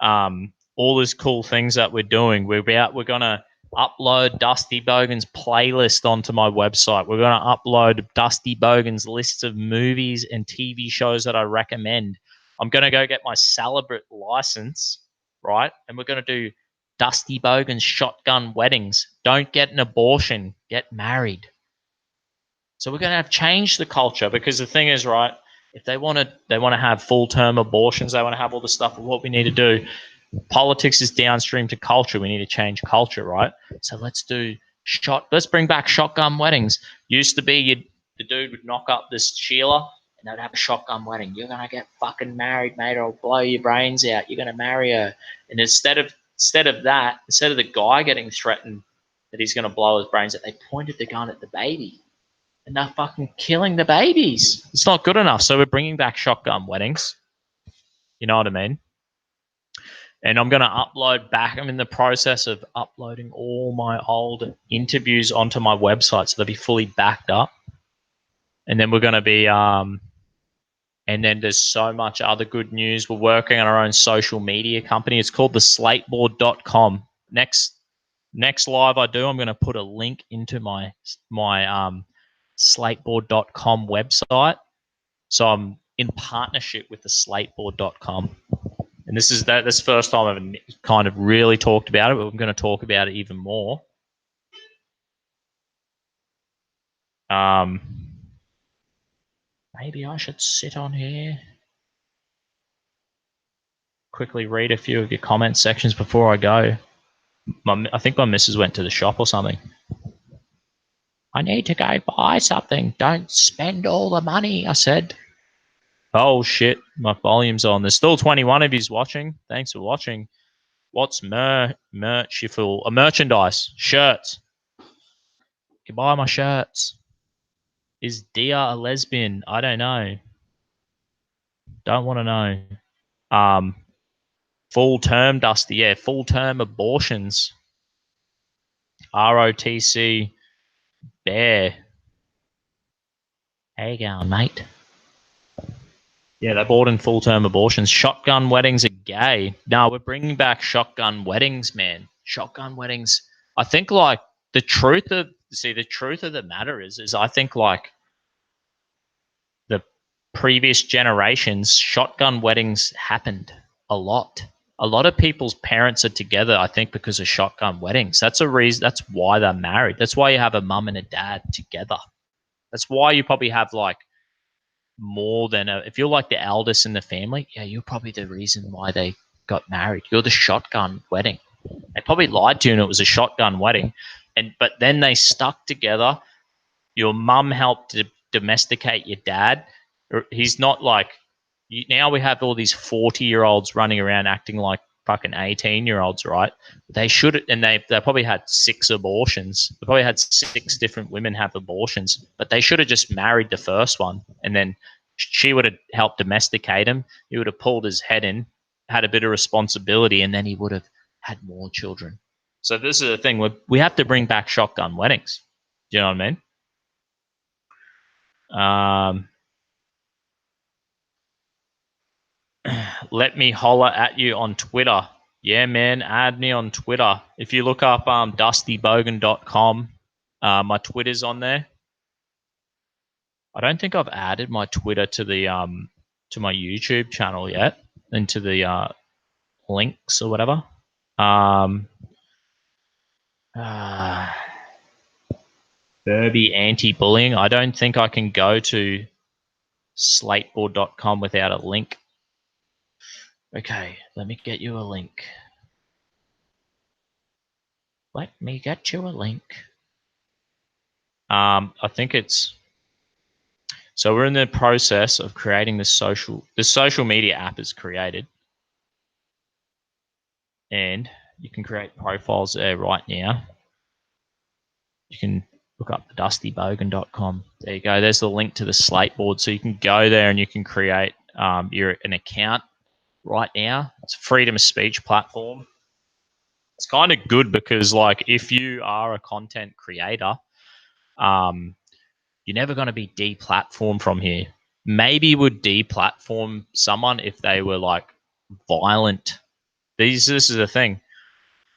All these cool things that we're doing. We're going to upload Dusty Bogan's playlist onto my website. We're going to upload Dusty Bogan's lists of movies and TV shows that I recommend. I'm going to go get my Celebrate license, right? And we're going to do Dusty Bogan's shotgun weddings. Don't get an abortion, get married. So we're going to have changed the culture, because the thing is, right, if they want to have full-term abortions, they want to have all the stuff. What we need to do, politics is downstream to culture. We need to change culture, right? So let's bring back shotgun weddings. Used to be the dude would knock up this Sheila and they'd have a shotgun wedding. You're going to get fucking married, mate, or I'll blow your brains out. You're going to marry her. And instead of the guy getting threatened that he's going to blow his brains out, they pointed the gun at the baby. And they're fucking killing the babies. It's not good enough. So we're bringing back shotgun weddings. You know what I mean? And I'm going to upload back. I'm in the process of uploading all my old interviews onto my website so they'll be fully backed up. And then we're going to be, and then there's so much other good news. We're working on our own social media company. It's called theslateboard.com. Next live I do, I'm going to put a link into my slateboard.com website. So I'm in partnership with theslateboard.com. And this is the first time I've kind of really talked about it, but I'm going to talk about it even more. Maybe I should sit on here. Quickly read a few of your comment sections before I go. I think my missus went to the shop or something. I need to go buy something. Don't spend all the money, I said. Oh, shit. My volume's on. There's still 21 of yous watching. Thanks for watching. What's merchiful? Merchandise. Shirts. You can buy my shirts. Is Dia a lesbian? I don't know. Don't want to know. Full term, Dusty. Yeah, full term abortions. ROTC. Bear. How you going, mate? Yeah, they bought in full-term abortions. Shotgun weddings are gay. No, we're bringing back shotgun weddings, man. Shotgun weddings. I think like the truth of the matter is I think like the previous generations, shotgun weddings happened a lot. A lot of people's parents are together, I think, because of shotgun weddings. That's a reason. That's why they're married. That's why you have a mum and a dad together. That's why you probably have like more than if you're like the eldest in the family, yeah, you're probably the reason why they got married. You're the shotgun wedding. They probably lied to you and it was a shotgun wedding, but then they stuck together. Your mum helped to domesticate your dad. He's not like now we have all these 40-year-olds running around acting like fucking 18-year-olds, right? They should, and they probably had 6 abortions. They probably had 6 different women have abortions, but they should have just married the first one, and then she would have helped domesticate him. He would have pulled his head in, had a bit of responsibility, and then he would have had more children. So this is the thing. We have to bring back shotgun weddings. Do you know what I mean? Let me holler at you on Twitter. Yeah, man, add me on Twitter. If you look up dustybogan.com, my Twitter's on there. I don't think I've added my Twitter to the to my YouTube channel yet, into the links or whatever. Burby anti-bullying. I don't think I can go to slateboard.com without a link. Okay, let me get you a link. Let me get you a link. I think it's so we're in the process of creating the social media app is created, and you can create profiles there right now. You can look up dustybogan.com. There you go. There's the link to the slate board, so you can go there and you can create an account right now. It's a freedom of speech platform. It's kind of good because, like, if you are a content creator, you're never going to be deplatformed from here. Maybe would deplatform someone if they were like violent. This is the thing.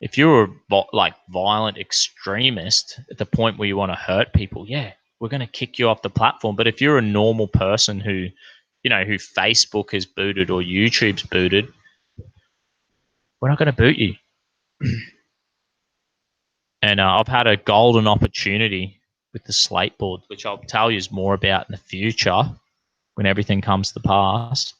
If you're like violent extremist at the point where you want to hurt people, yeah, we're going to kick you off the platform. But if you're a normal person who, who Facebook has booted or YouTube's booted, we're not going to boot you. And I've had a golden opportunity with the slate board, which I'll tell you more about in the future when everything comes to pass.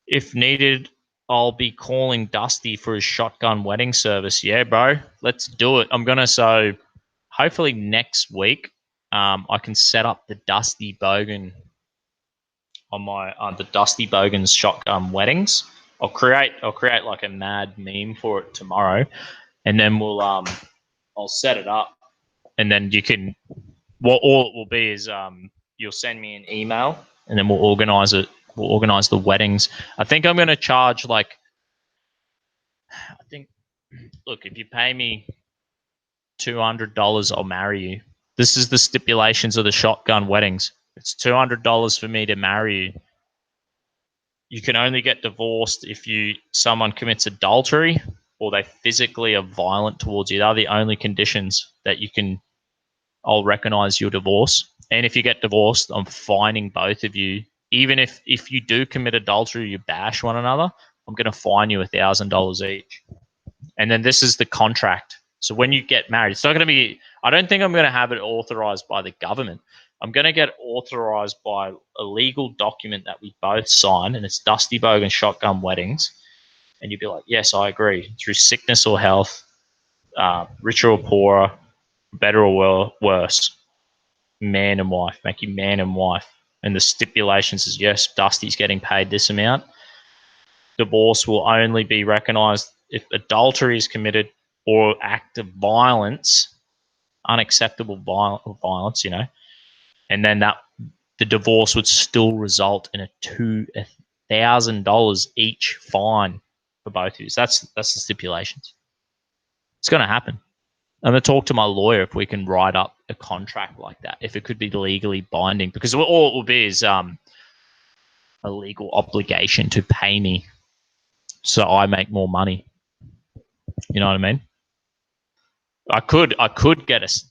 If needed, I'll be calling Dusty for his shotgun wedding service. Yeah, bro, let's do it. So hopefully next week, I can set up the Dusty Bogan on my the Dusty Bogan's shotgun weddings. I'll create like a mad meme for it tomorrow, and then I'll set it up, and then you can. What all it will be is you'll send me an email, and then we'll organize it. We'll organize the weddings. I think I'm going to charge like. I think. Look, if you pay me $200, I'll marry you. This is the stipulations of the shotgun weddings. It's $200 for me to marry you. You can only get divorced if someone commits adultery or they physically are violent towards you. They're the only conditions that I'll recognize your divorce. And if you get divorced, I'm fining both of you. Even if you do commit adultery, you bash one another, I'm going to fine you $1,000 each. And then this is the contract. So when you get married, it's not going to be, I don't think I'm going to have it authorized by the government. I'm going to get authorized by a legal document that we both sign, and it's Dusty Bogan Shotgun Weddings. And you'd be like, yes, I agree. Through sickness or health, richer or poorer, better or worse, man and wife, make you man and wife. And the stipulations is, yes, Dusty's getting paid this amount. Divorce will only be recognized if adultery is committed or act of violence, unacceptable violence, and then the divorce would still result in a $2,000 each fine for both of you. So that's the stipulations. It's going to happen. I'm going to talk to my lawyer if we can write up a contract like that, if it could be legally binding, because all it will be is a legal obligation to pay me so I make more money. You know what I mean? I could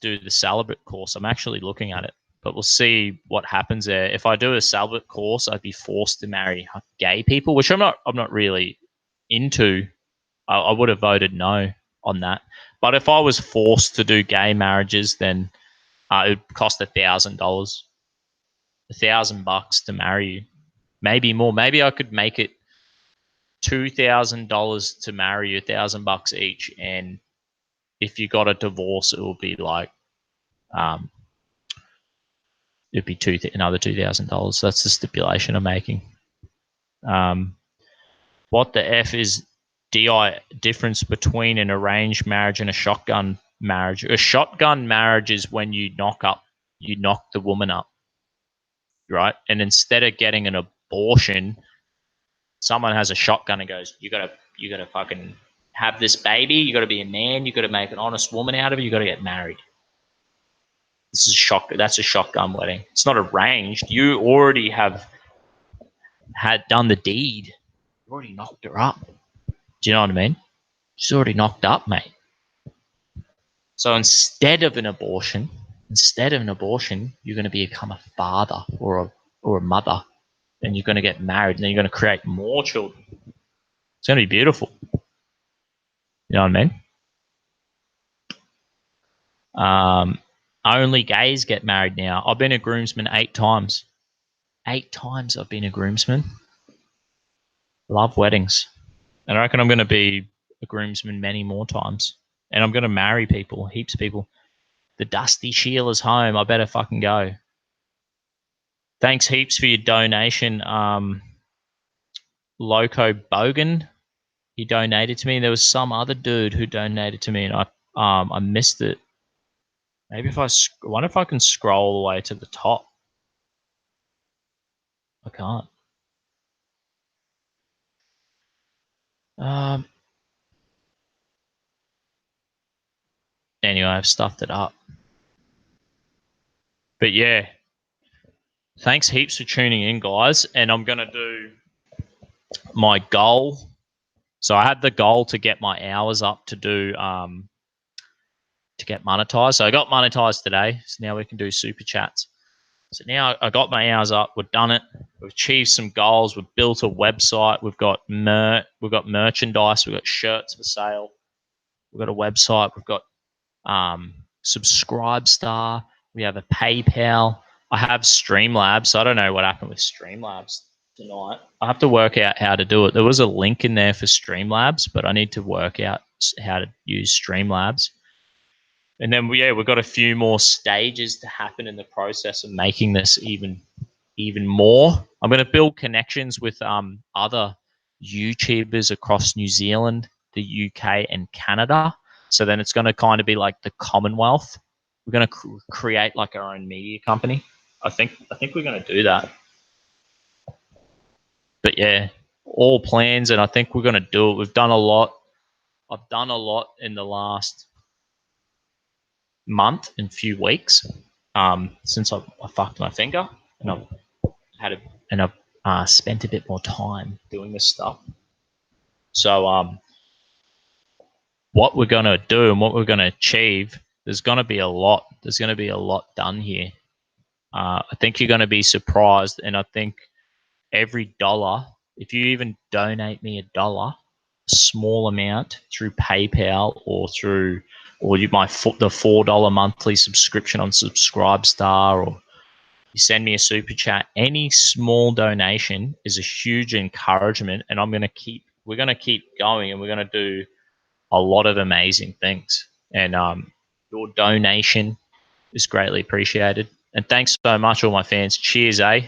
do the celibate course. I'm actually looking at it, but we'll see what happens there. If I do a celibate course, I'd be forced to marry gay people, which I'm not really into. I would have voted no on that. But if I was forced to do gay marriages, then it would cost $1,000, $1,000 to marry you, maybe more. Maybe I could make it $2,000 to marry you, $1,000 each, and if you got a divorce, it will be like, it'd be another $2,000. That's the stipulation I'm making. What the F is difference between an arranged marriage and a shotgun marriage? A shotgun marriage is when you knock the woman up, right? And instead of getting an abortion, someone has a shotgun and goes, you gotta fucking have this baby, you gotta be a man, you gotta make an honest woman out of it, you gotta get married. That's a shotgun wedding. It's not arranged. You already had done the deed. You already knocked her up. Do you know what I mean? She's already knocked up, mate. So instead of an abortion, you're going to become a father or a mother, and you're going to get married, and then you're going to create more children. It's going to be beautiful. You know what I mean? Only gays get married now. I've been a groomsman 8 times. 8 times I've been a groomsman. love weddings. And I reckon I'm going to be a groomsman many more times. And I'm going to marry people, heaps of people. The Dusty Sheila's home. I better fucking go. Thanks heaps for your donation. Loco Bogan, he donated to me. There was some other dude who donated to me, and I missed it. Maybe if I wonder if I can scroll all the way to the top. I can't. Anyway, I've stuffed it up. But yeah, thanks heaps for tuning in, guys. And I'm gonna do my goal. So I had the goal to get my hours up to do to get monetized. So I got monetized today. So now we can do super chats. So now I got my hours up. We've done it. We've achieved some goals. We've built a website. We've got merchandise. We've got shirts for sale. We've got a website. We've got Subscribestar. We have a PayPal. I have Streamlabs. So I don't know what happened with Streamlabs tonight. I have to work out how to do it. There was a link in there for Streamlabs, but I need to work out how to use Streamlabs. And then we've got a few more stages to happen in the process of making this even more. I'm going to build connections with other YouTubers across New Zealand, the UK, and Canada. So then it's going to kind of be like the Commonwealth. We're going to create like our own media company. I think we're going to do that. But yeah, all plans, and I think we're going to do it. We've done a lot. I've done a lot in the last month and few weeks since I fucked my finger, and I've spent a bit more time doing this stuff. So what we're going to do and what we're going to achieve, there's going to be a lot. There's going to be a lot done here. I think you're going to be surprised, and I think every dollar, if you even donate me $1, a small amount through PayPal or through the $4 monthly subscription on Subscribestar, or you send me a super chat, any small donation is a huge encouragement, and we're going to keep going, and we're going to do a lot of amazing things. And your donation is greatly appreciated. And thanks so much, all my fans. Cheers, eh?